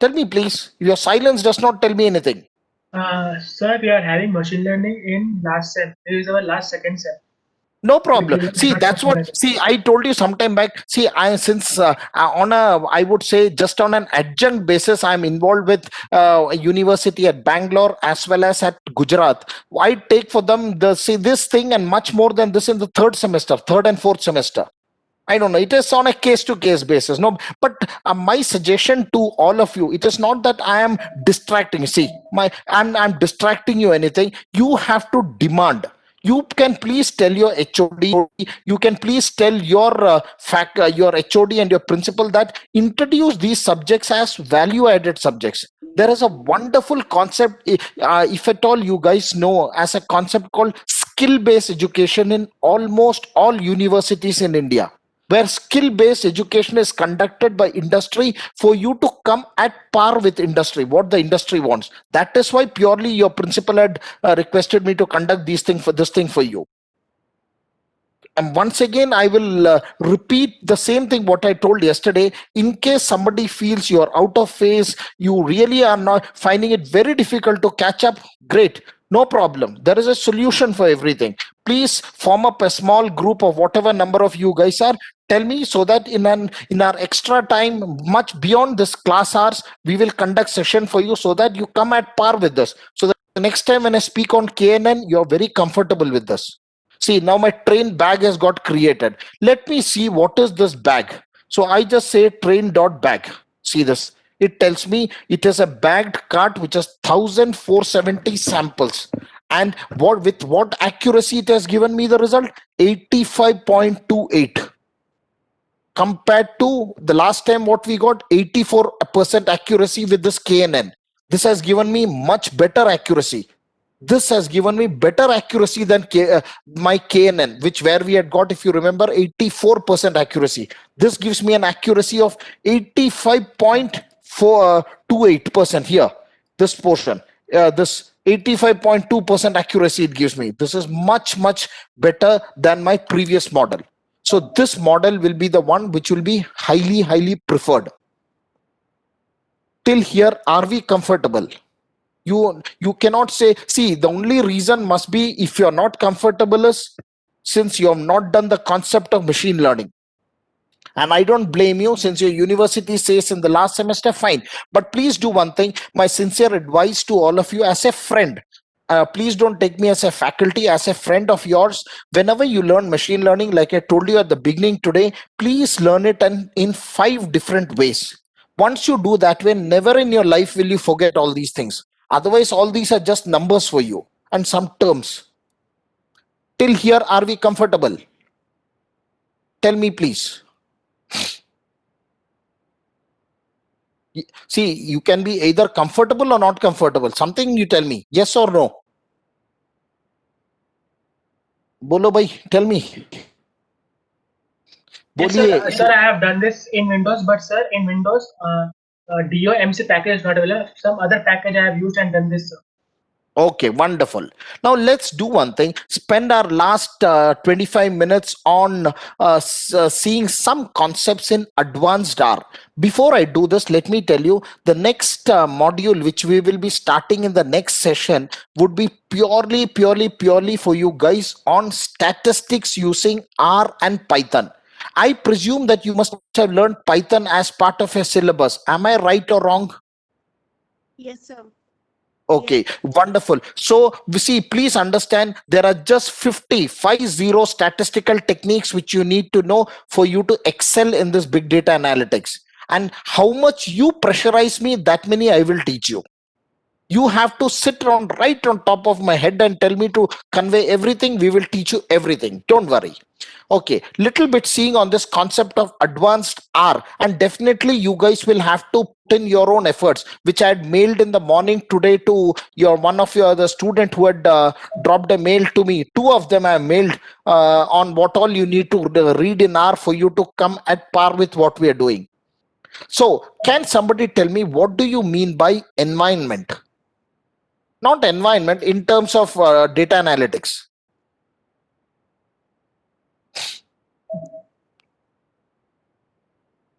Tell me, please. Your silence does not tell me anything. Sir, we are having machine learning in last sem. This is our last second sem. No problem. See, that's what. See, I told you sometime back. See, I would say just on an adjunct basis, I'm involved with a university at Bangalore as well as at Gujarat. I take for them this thing and much more than this in the third and fourth semester. I don't know. It is on a case-to-case basis. No, but my suggestion to all of you, it is not that I am distracting. See, I'm distracting you anything. You have to demand. You can please tell your HOD, you can please tell your your HOD and your principal that introduce these subjects as value-added subjects. There is a wonderful concept, if at all you guys know, as a concept called skill-based education in almost all universities in India, where skill-based education is conducted by industry for you to come at par with industry, what the industry wants. That is why purely your principal had requested me to conduct this thing for you. And once again, I will repeat the same thing what I told yesterday. In case somebody feels you're out of phase, you really are not finding it very difficult to catch up, great. No problem. There is a solution for everything. Please form up a small group of whatever number of you guys are. Tell me so that in our extra time, much beyond this class hours, we will conduct session for you so that you come at par with this. So that the next time when I speak on KNN, you're very comfortable with this. See, now my train bag has got created. Let me see what is this bag. So I just say train.bag. See this. It tells me it is a bagged cart which has 1470 samples. And with what accuracy it has given me the result? 85.28. Compared to the last time what we got, 84% accuracy with this KNN. This has given me much better accuracy. This has given me better accuracy than my KNN, which where we had got, if you remember, 84% accuracy. This gives me an accuracy of 85.428% here. This portion, this 85.2% accuracy it gives me. This is much, much better than my previous model. So this model will be the one which will be highly, highly preferred. Till here, are we comfortable? You cannot say, see, the only reason must be if you're not comfortable is since you have not done the concept of machine learning. And I don't blame you, since your university says in the last semester, fine. But please do one thing, my sincere advice to all of you as a friend. Please don't take me as a faculty, as a friend of yours. Whenever you learn machine learning, like I told you at the beginning today, please learn it in 5 different ways. Once you do that way, never in your life will you forget all these things. Otherwise, all these are just numbers for you and some terms. Till here, are we comfortable? Tell me, please. See, you can be either comfortable or not comfortable. Something you tell me, yes or no. Bolo bhai, tell me. Yes, sir, I have done this in Windows, but sir, in Windows, DOMC package is not available. Some other package I have used and done this, sir. Okay, wonderful. Now let's do one thing. Spend our last 25 minutes on seeing some concepts in advanced R. Before I do this, let me tell you the next module which we will be starting in the next session would be purely for you guys on statistics using R and Python. I presume that you must have learned Python as part of your syllabus. Am I right or wrong? Yes, sir. Okay, wonderful. So we see, please understand there are just 50 statistical techniques which you need to know for you to excel in this big data analytics. And how much you pressurize me, that many I will teach you. You have to sit right on top of my head and tell me to convey everything. We will teach you everything. Don't worry. Okay, little bit seeing on this concept of advanced R, and definitely you guys will have to put in your own efforts, which I had mailed in the morning today to one of your the student who had dropped a mail to me. 2 of them I have mailed on what all you need to read in R for you to come at par with what we are doing. So can somebody tell me, what do you mean by environment? Not environment, in terms of data analytics.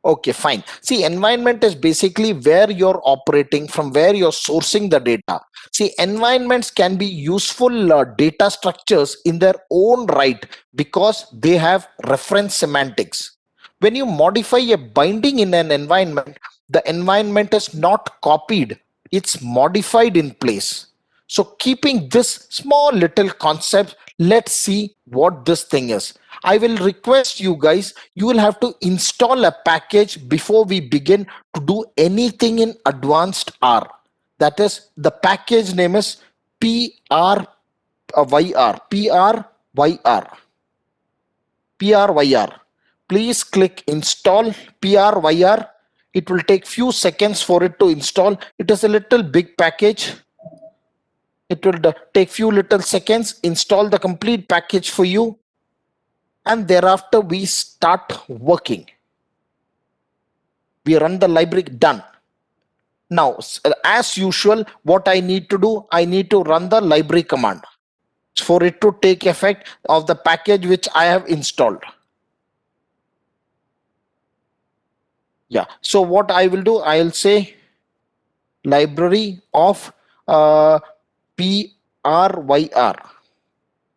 Okay, fine. See, environment is basically where you're operating, from where you're sourcing the data. See, environments can be useful data structures in their own right because they have reference semantics. When you modify a binding in an environment, the environment is not copied, it's modified in place. So keeping this small little concept, let's see what this thing is. I will request you guys, you will have to install a package before we begin to do anything in advanced R. That is, the package name is PRYR. Please click install PRYR. It will take few seconds for it to install. It is a little big package. It will take few little seconds, install the complete package for you, and thereafter we start working. We run the library, done. Now, as usual, what I need to do, I need to run the library command for it to take effect of the package which I have installed. Yeah, so what I will do, I'll say library of PRYR,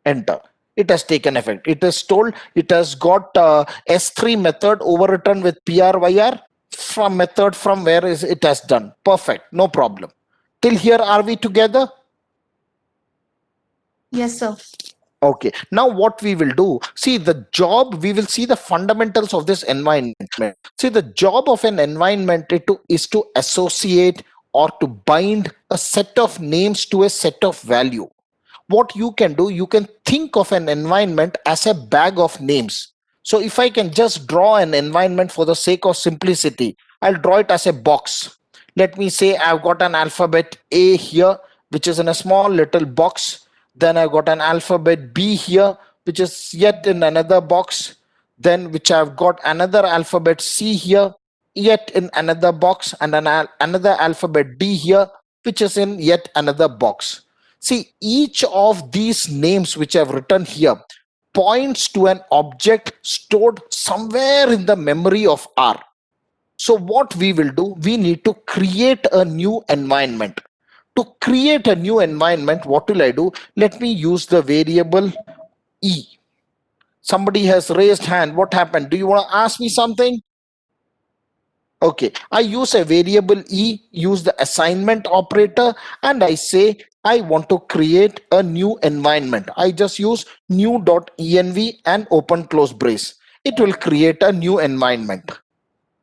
enter. It has taken effect. It is told it has got S3 method overwritten with PRYR from method from where is it has done. Perfect, no problem. Till here, are we together? Yes, sir. Okay, now what we will do, see the job, we will see the fundamentals of this environment. See, the job of an environment is to associate or to bind a set of names to a set of value. What you can do, you can think of an environment as a bag of names. So if I can just draw an environment for the sake of simplicity, I'll draw it as a box. Let me say I've got an alphabet A here which is in a small little box. Then I got an alphabet B here, which is yet in another box. Then which I've got another alphabet C here, yet in another box, and another alphabet D here, which is in yet another box. See, each of these names which I've written here points to an object stored somewhere in the memory of R. So what we will do, we need to create a new environment. To create a new environment, what will I do? Let me use the variable E. Somebody has raised hand. What happened? Do you want to ask me something? Okay, I use a variable E, use the assignment operator, and I say I want to create a new environment. I just use new.env and open close brace. It will create a new environment.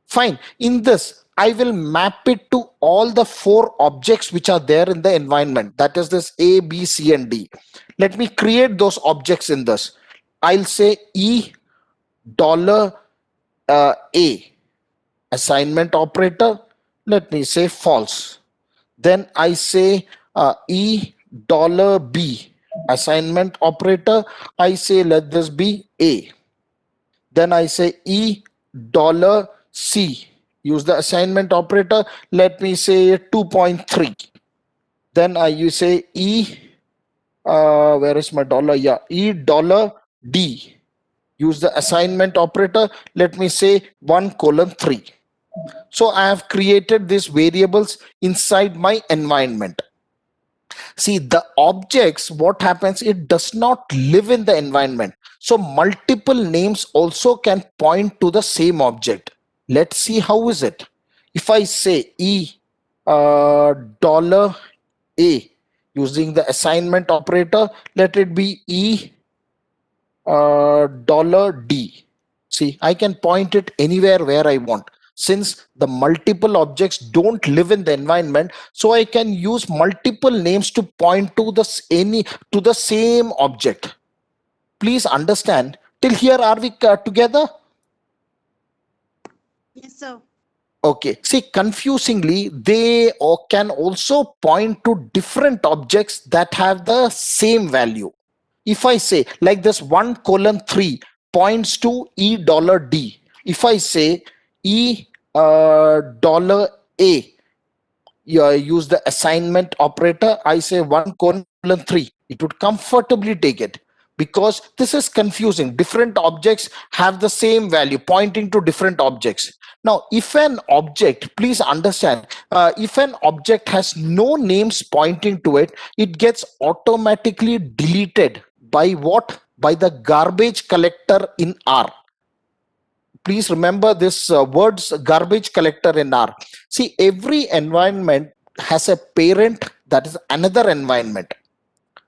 Fine. In this, I will map it to all the 4 objects which are there in the environment. That is this A, B, C, and D. Let me create those objects in this. I'll say E dollar A. Assignment operator, let me say false. Then I say E dollar B. Assignment operator, I say let this be A. Then I say E dollar C. Use the assignment operator, let me say 2.3. Then you say E, where is my dollar? Yeah, E dollar D. Use the assignment operator, let me say 1:3. So I have created these variables inside my environment. See, the objects, what happens, it does not live in the environment. So multiple names also can point to the same object. Let's see how is it. If I say E dollar A, using the assignment operator, let it be E dollar D. See, I can point it anywhere where I want. Since the multiple objects don't live in the environment, so I can use multiple names to point to the same object. Please understand. Till here, are we together? Yes, sir. Okay. See, confusingly, they can also point to different objects that have the same value. If I say like this 1:3 points to E dollar D. If I say E dollar A, you use the assignment operator, I say 1:3. It would comfortably take it because this is confusing. Different objects have the same value pointing to different objects. Now, if an object, please understand, if an object has no names pointing to it, it gets automatically deleted by what? By the garbage collector in R. Please remember this words garbage collector in R. See, every environment has a parent that is another environment.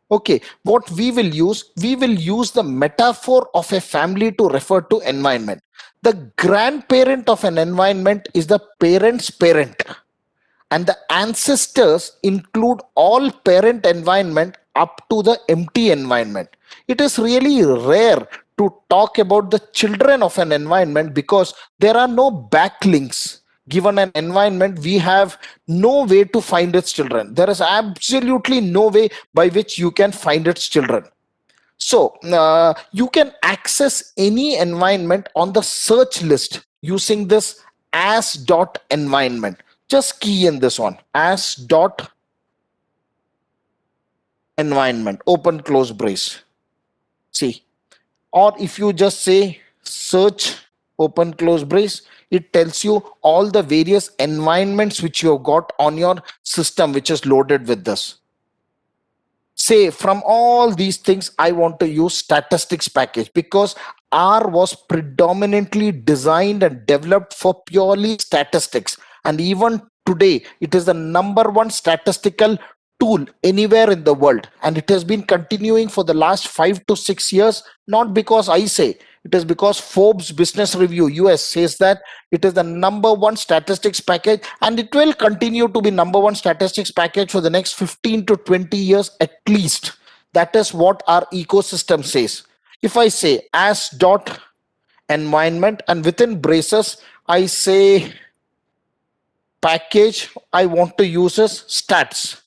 Okay, what we will use the metaphor of a family to refer to environment. The grandparent of an environment is the parent's parent, and the ancestors include all parent environment up to the empty environment. It is really rare to talk about the children of an environment because there are no backlinks. Given an environment, we have no way to find its children. There is absolutely no way by which you can find its children. So you can access any environment on the search list using this as dot environment. Just key in this one, as dot environment, open close brace. See, or if you just say search open close brace, it tells you all the various environments which you have got on your system which is loaded with this. Say from all these things, I want to use statistics package because R was predominantly designed and developed for purely statistics. And even today, it is the #1 statistical tool anywhere in the world. And it has been continuing for the last 5 to 6 years, not because I say, it is because Forbes Business Review US says that it is the #1 statistics package, and it will continue to be #1 statistics package for the next 15 to 20 years at least. That is what our ecosystem says. If I say as dot environment and within braces, I say package I want to use as stats.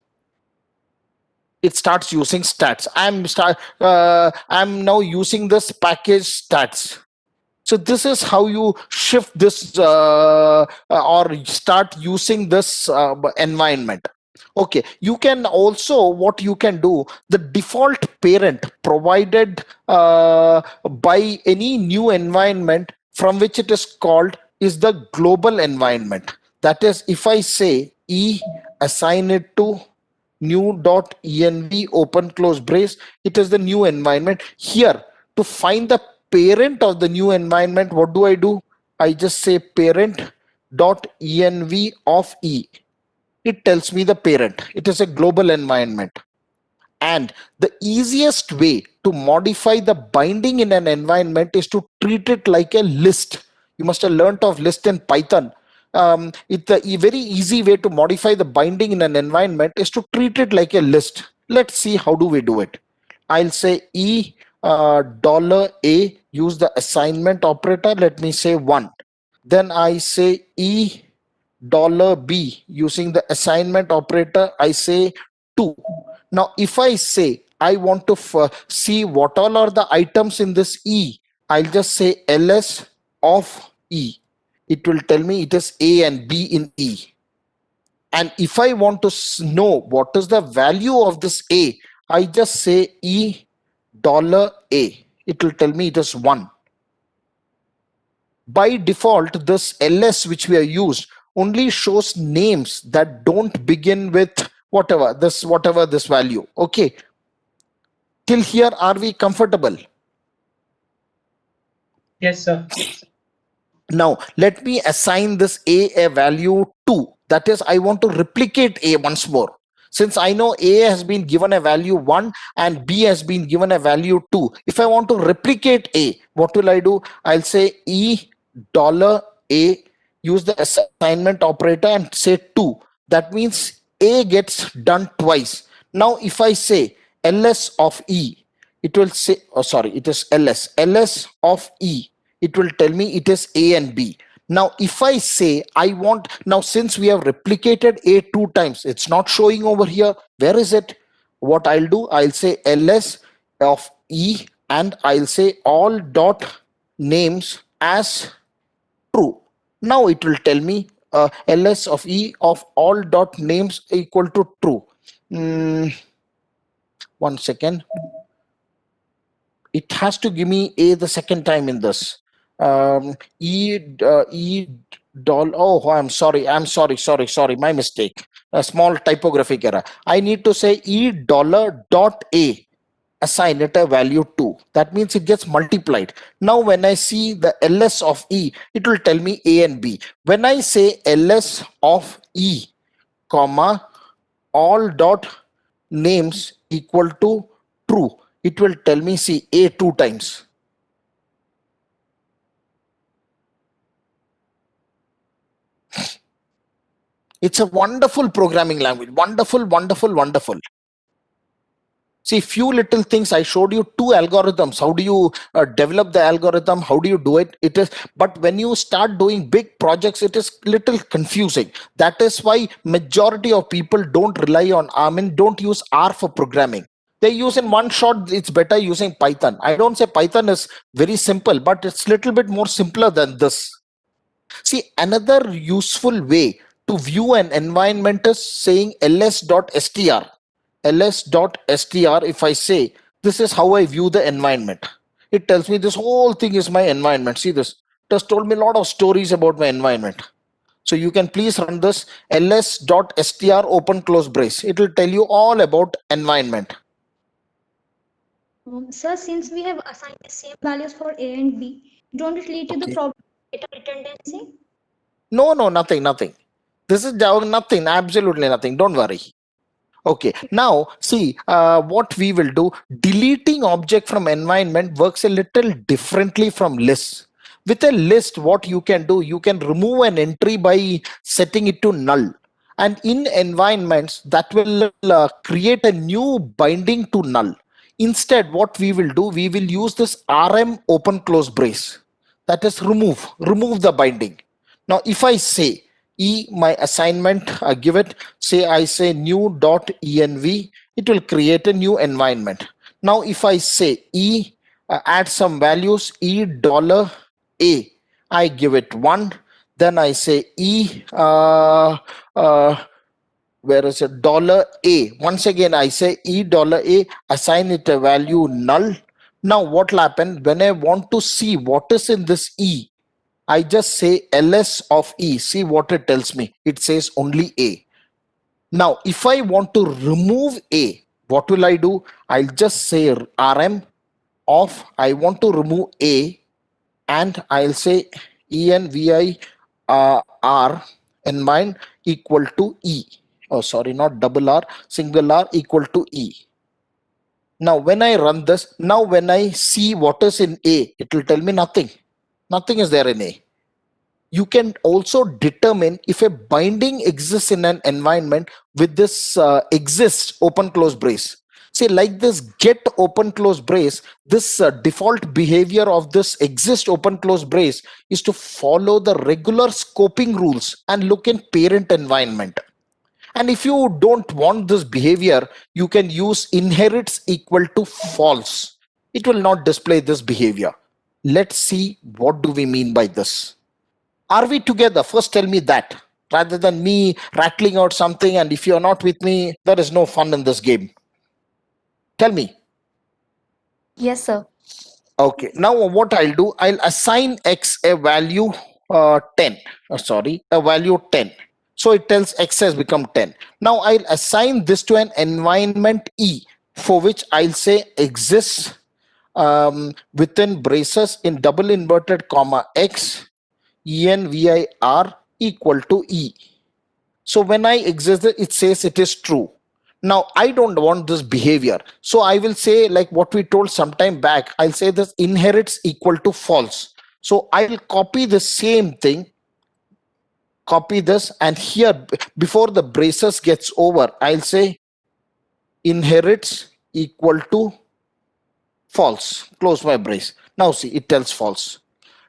it starts using stats. I'm now using this package stats. So this is how you shift this or start using this environment. Okay, you can also, what you can do, the default parent provided by any new environment from which it is called is the global environment. That is, if I say assign it to new.env open close brace, it is the new environment. Here, to find the parent of the new environment, what do? I just say parent.env of e. It tells me the parent. It is a global environment. And the easiest way to modify the binding in an environment is to treat it like a list. You must have learnt of list in Python. It's a very easy way to modify the binding in an environment is to treat it like a list. Let's see how do we do it. I'll say $A, use the assignment operator. Let me say 1. Then I say $B, using the assignment operator, I say 2. Now, if I say I want to see what all are the items in this E, I'll just say ls of E. It will tell me it is A and B in E. And if I want to know what is the value of this A, I just say $A. It will tell me it is 1. By default, this ls which we have used only shows names that don't begin with whatever this value. Okay, till here are we comfortable? Yes, sir. Now let me assign this a value 2. That is, I want to replicate A once more. Since I know A has been given a value 1 and B has been given a value 2. If I want to replicate A, what will I do? I'll say $A, use the assignment operator and say 2. That means A gets done twice. Now if I say ls of E, it will say, oh sorry, it is ls of E. It will tell me it is A and B. Now, if I say I want, now since we have replicated A 2 times, it's not showing over here. Where is it? What I'll do, I'll say ls of E and I'll say all dot names as true. Now it will tell me ls of E of all dot names equal to true. 1 second. It has to give me A the second time in this. Oh, I'm sorry, my mistake, a small typographic error. I need to say $.A, assign it a value 2. That means it gets multiplied. Now when I see the ls of E, it will tell me A and B. When I say ls of E, comma, all dot names equal to true, it will tell me, see, A 2 times. It's a wonderful programming language. Wonderful. See, few little things. I showed you 2 algorithms. How do you develop the algorithm? How do you do it? But when you start doing big projects, it is little confusing. That is why majority of people don't rely on R. Don't use R for programming. They use in one shot. It's better using Python. I don't say Python is very simple, but it's little bit more simpler than this. See, another useful way to view an environment is saying ls.str. ls.str, if I say, this is how I view the environment. It tells me this whole thing is my environment. See this. It has told me a lot of stories about my environment. So you can please run this ls.str open close brace. It will tell you all about environment. Sir, since we have assigned the same values for A and B, don't it lead to the problem of data redundancy? No, nothing. This is nothing, absolutely nothing. Don't worry. Okay, now see what we will do. Deleting object from environment works a little differently from lists. With a list, what you can do, you can remove an entry by setting it to null. And in environments, that will create a new binding to null. Instead, what we will do, we will use this RM open close brace. That is remove the binding. Now, if I say E, my assignment, I give it, say I say new dot env, it will create a new environment. Now if I say E, add some values, E dollar A, I give it 1. Then I say E, where is it, dollar A. Once again, I say E dollar A, assign it a value null. Now what will happen when I want to see what is in this E? I just say ls of E. See what it tells me. It says only A. Now, if I want to remove A, what will I do? I'll just say rm of, I want to remove A, and I'll say envi r in mind equal to E. Oh, sorry, not double R, single R equal to E. Now, when I run this, now when I see what is in A, it will tell me nothing. Nothing is there in A. You can also determine if a binding exists in an environment with this exists open close brace. See, like this get open close brace, this default behavior of this exist open close brace is to follow the regular scoping rules and look in parent environment. And if you don't want this behavior, you can use inherits equal to false. It will not display this behavior. Let's see what do we mean by this. Are we together? First tell me that, rather than me rattling out something, and if you're not with me, there is no fun in this game. Tell me. Yes, sir. Okay, now what I'll do, I'll assign X a value 10. A value 10. So it tells X has become 10. Now I'll assign this to an environment E, for which I'll say exists within braces in double inverted comma X envir equal to E. So when I exist, it says it is true. Now I don't want this behavior, so I will say like what we told sometime back. I'll say this inherits equal to false. So I will copy the same thing, copy this, and here before the braces gets over, I'll say inherits equal to false. Close my brace. Now see, it tells false.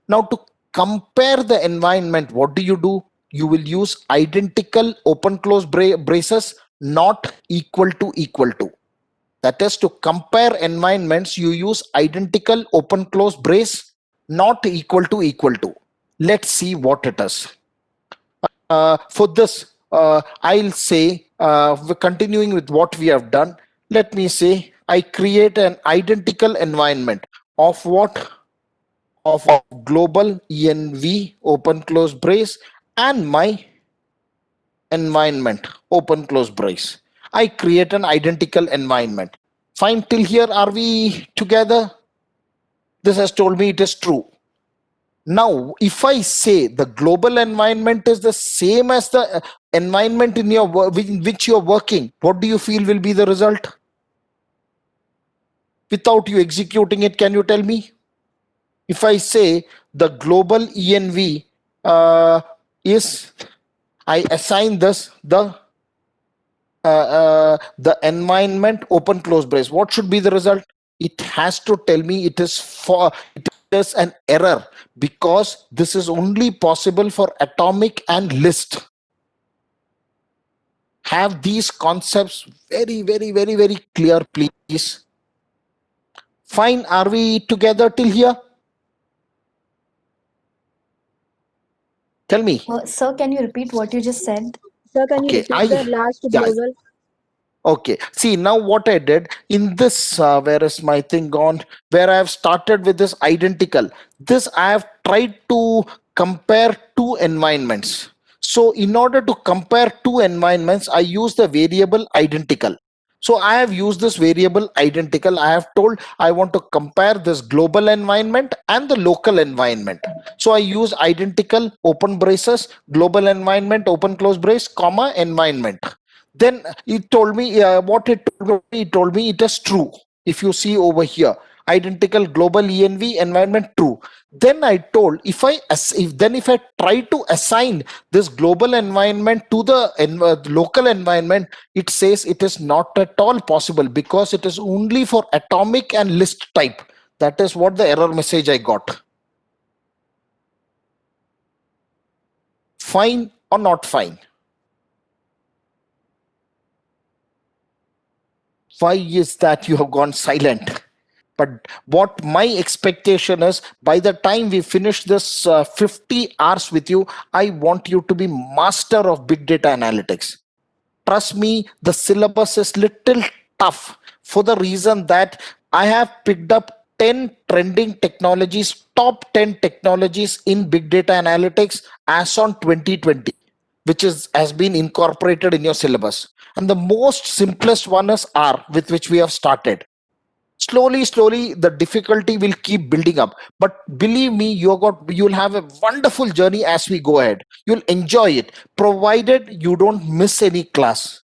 Now to compare the environment, what do? You will use identical open close braces, not equal to equal to. That is, to compare environments, you use identical open close brace, not equal to equal to. Let's see what it is. For this, I'll say, continuing with what we have done, let me say I create an identical environment of what? Of a global env open close brace and my environment open close brace. I create an identical environment. Fine, till here are we together? This has told me it is true. Now if I say the global environment is the same as the environment in which you're working, what do you feel will be the result? Without you executing it, can you tell me? If I say the global env is, I assign this the environment open close brace, what should be the result? It has to tell me it is an error, because this is only possible for atomic and list. Have these concepts very, very, very, very clear, please. Fine, are we together till here? Tell me. Sir, can you repeat what you just said? Sir, can you Okay, repeat the last yeah. global? Okay, see now what I did in this, where is my thing gone? Where I have started with this identical. This I have tried to compare two environments. So in order to compare two environments, I use the variable identical. So I have used this variable identical. I have told I want to compare this global environment and the local environment. So I use identical open braces, global environment, open close brace, comma, environment. Then it told me what it told me it is true. If you see over here, identical global env environment true. Then I told if I try to assign this global environment to the local environment, it says it is not at all possible, because it is only for atomic and list type. That is what the error message I got. Fine, or not fine? Why is that you have gone silent? But what my expectation is, by the time we finish this 50 hours with you, I want you to be master of big data analytics. Trust me, the syllabus is little tough for the reason that I have picked up 10 trending technologies, top 10 technologies in big data analytics as on 2020, which has been incorporated in your syllabus. And the most simplest one is R, with which we have started. Slowly the difficulty will keep building up, but believe me, you'll have a wonderful journey as we go ahead. You'll enjoy it, provided you don't miss any class.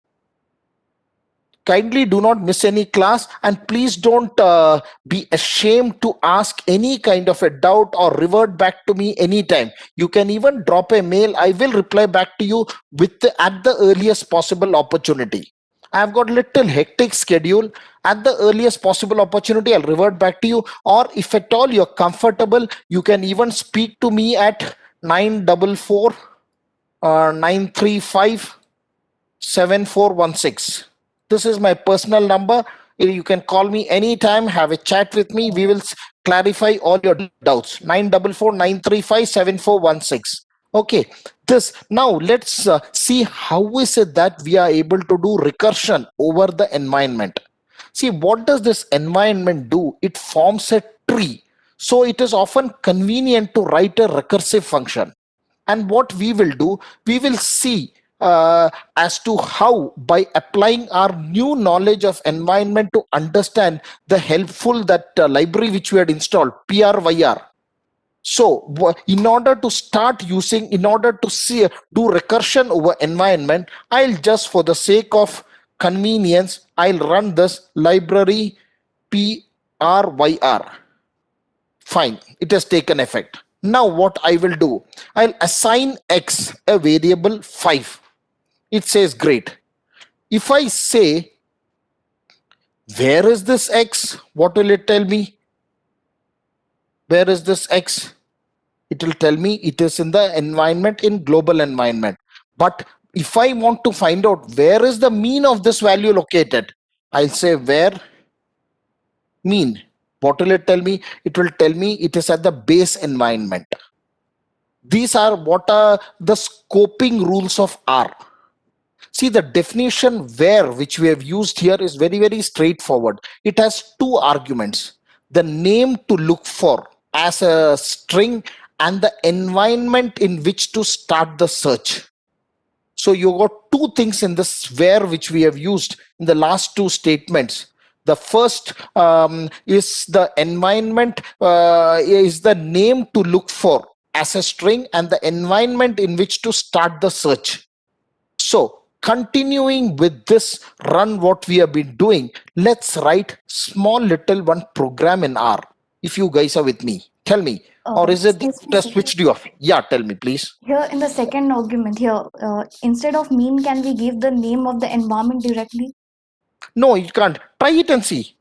Kindly do not miss any class, and please don't be ashamed to ask any kind of a doubt or revert back to me anytime. You can even drop a mail. I will reply back to you at the earliest possible opportunity. I've got little hectic schedule. At the earliest possible opportunity, I'll revert back to you. Or if at all you're comfortable, you can even speak to me at 944 935 7416. This is my personal number. You can call me anytime, have a chat with me. We will clarify all your doubts. 944 935 7416. Okay, now let's see how is it that we are able to do recursion over the environment. See, what does this environment do? It forms a tree. So it is often convenient to write a recursive function. And what we will do, we will see as to how, by applying our new knowledge of environment to understand the helpful library which we had installed, PRYR. So in order to do recursion over environment, I'll just, for the sake of convenience, I'll run this library PRYR. Fine, it has taken effect. Now what I will do, I'll assign X a variable 5. It says great. If I say, where is this X? What will it tell me? Where is this X? It will tell me it is in the environment, in global environment. But if I want to find out where is the mean of this value located, I'll say where mean. What will it tell me? It will tell me it is at the base environment. These are what are the scoping rules of R. See, the definition where which we have used here is very, very straightforward. It has two arguments: the name to look for as a string and the environment in which to start the search. So you got two things in this where which we have used in the last two statements. The first is the environment, is the name to look for as a string and the environment in which to start the search. So continuing with this run what we have been doing, let's write small little one program in R. If you guys are with me, tell me. Or is it just switched you off? Yeah, tell me please. Here in the second argument here, instead of mean, can we give the name of the environment directly? No, you can't. Try it and see.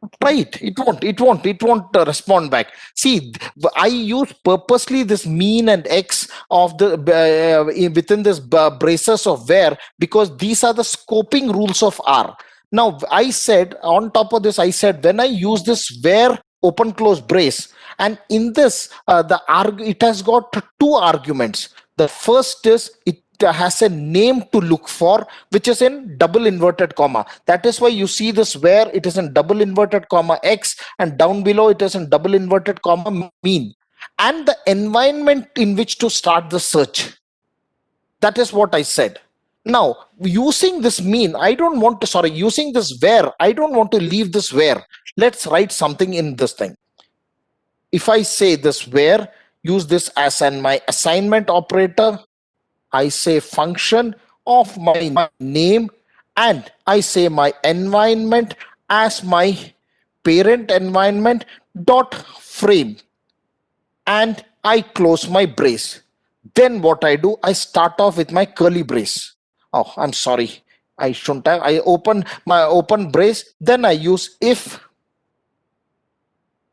Okay. Try it. It won't respond back. See, I use purposely this mean and X of the within this braces of where, because these are the scoping rules of R. Now I said, on top of this, I said when I use this where open close brace, and in this it has got two arguments. The first is it has a name to look for, which is in double inverted comma. That is why you see this where it is in double inverted comma X, and down below it is in double inverted comma mean, and the environment in which to start the search. That is what I said. Now using this mean, using this where, I don't want to leave this where. Let's write something in this thing. If I say this where, use this as my assignment operator, I say function of my name, and I say my environment as my parent environment dot frame, and I close my brace. Then what I do, I start off with my curly brace. Oh, I'm sorry, I shouldn't have. I open my open brace, then I use if.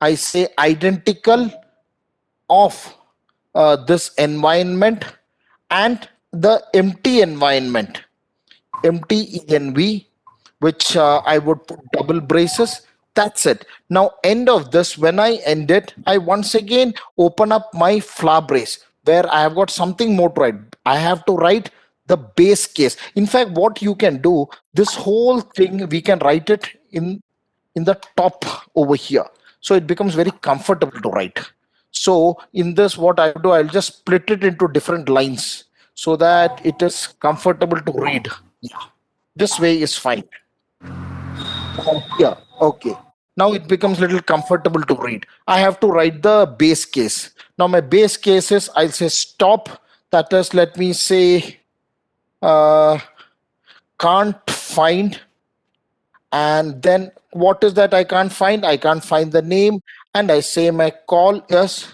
I say identical of this environment, and the empty environment, empty env, which I would put double braces. That's it. Now, end of this, when I end it, I once again open up my flower brace where I have got something more to write. I have to write the base case. In fact, what you can do, this whole thing, we can write it in the top over here. So it becomes very comfortable to write. So in this, what I do, I'll just split it into different lines so that it is comfortable to read. Yeah. This way is fine. Yeah, okay. Now it becomes little comfortable to read. I have to write the base case. Now my base case is, I'll say stop. That is, let me say, can't find. And then what is that I can't find? I can't find the name. And I say my call is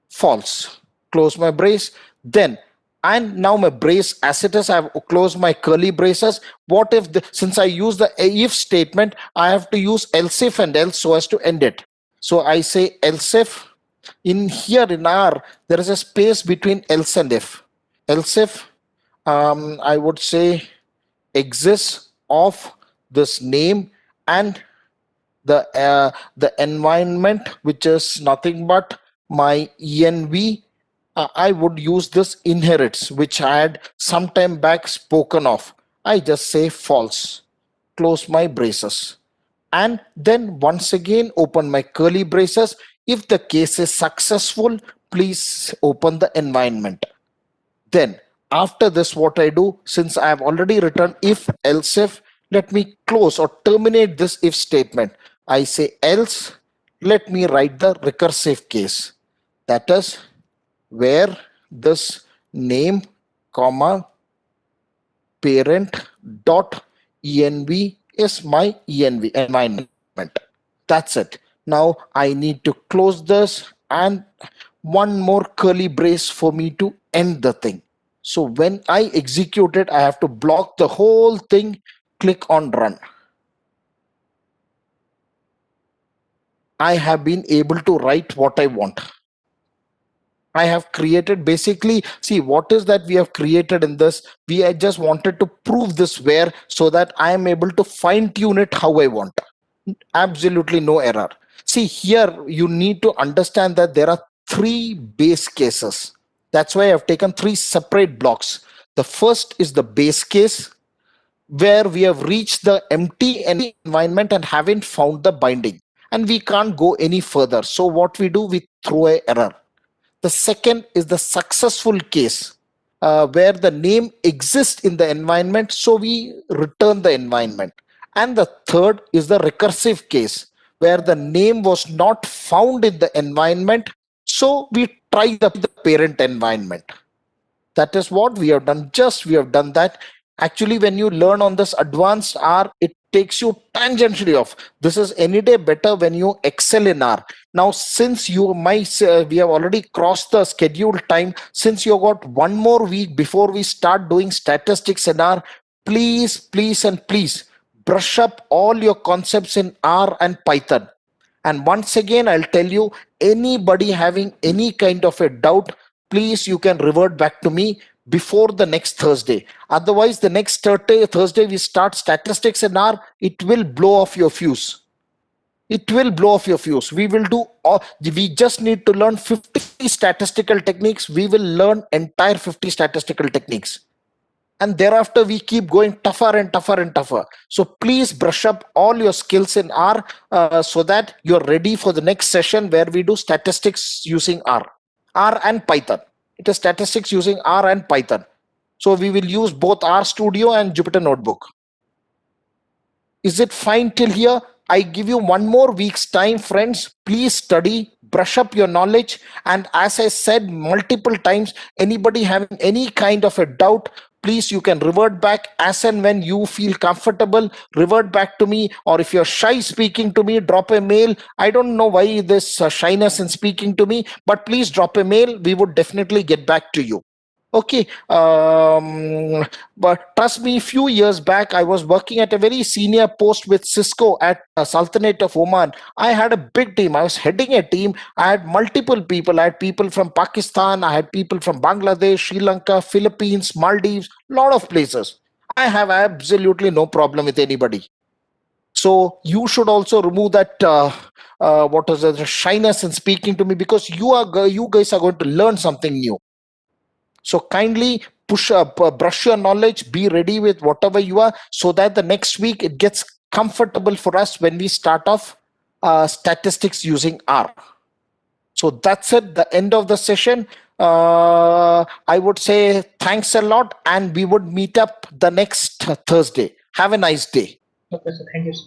false. Close my brace. Then, and now my brace as it is, I've closed my curly braces. What if since I use the if statement, I have to use else if and else so as to end it. So I say else if. In here in R, there is a space between else and if. Else if, I would say exists of this name and the environment, which is nothing but my env. I would use this inherits, which I had some time back spoken of. I just say false, close my braces, and then once again open my curly braces. If the case is successful, please open the environment. Then after this, what I do, since I have already written if else if, let me close or terminate this if statement. I say else, let me write the recursive case. That is where this name, comma, parent dot env is my env environment. That's it. Now I need to close this and one more curly brace for me to end the thing. So when I execute it, I have to block the whole thing, click on run. I have been able to write what I want. I have created basically, see what is that we have created in this. We just wanted to prove this where so that I am able to fine tune it how I want. Absolutely no error. See here, you need to understand that there are three base cases. That's why I've taken three separate blocks. The first is the base case where we have reached the empty environment and haven't found the binding and we can't go any further. So what we do, we throw an error. The second is the successful case where the name exists in the environment, so we return the environment. And the third is the recursive case where the name was not found in the environment, so we try the parent environment. That is what we have done. Just we have done that. Actually, when you learn on this advanced R, it takes you tangentially off. This is any day better when you excel in R. Now, since you might, we have already crossed the scheduled time. Since you got one more week before we start doing statistics in R, please, please, and please brush up all your concepts in R and Python. And once again, I'll tell you, anybody having any kind of a doubt, please, you can revert back to me before the next Thursday. Otherwise, the next Thursday, we start statistics in R, it will blow off your fuse. It will blow off your fuse. We will do, we just need to learn 50 statistical techniques. We will learn entire 50 statistical techniques. And thereafter, we keep going tougher and tougher and tougher. So please brush up all your skills in R so that you're ready for the next session where we do statistics using R and Python. It is statistics using R and Python. So we will use both RStudio and Jupyter Notebook. Is it fine till here? I give you one more week's time, friends. Please study, brush up your knowledge. And as I said multiple times, anybody having any kind of a doubt, please, you can revert back as and when you feel comfortable. Revert back to me, or if you're shy speaking to me, drop a mail. I don't know why this shyness in speaking to me, but please drop a mail. We would definitely get back to you. Okay. But trust me, few years back, I was working at a very senior post with Cisco at Sultanate of Oman. I had a big team. I was heading a team. I had multiple people. I had people from Pakistan. I had people from Bangladesh, Sri Lanka, Philippines, Maldives, lot of places. I have absolutely no problem with anybody. So you should also remove that what is it, shyness in speaking to me, because you guys are going to learn something new. So kindly push up, brush your knowledge, be ready with whatever you are, so that the next week it gets comfortable for us when we start off statistics using R. So that's it, the end of the session. I would say thanks a lot, and we would meet up the next Thursday. Have a nice day. Okay, sir. Thank you, sir.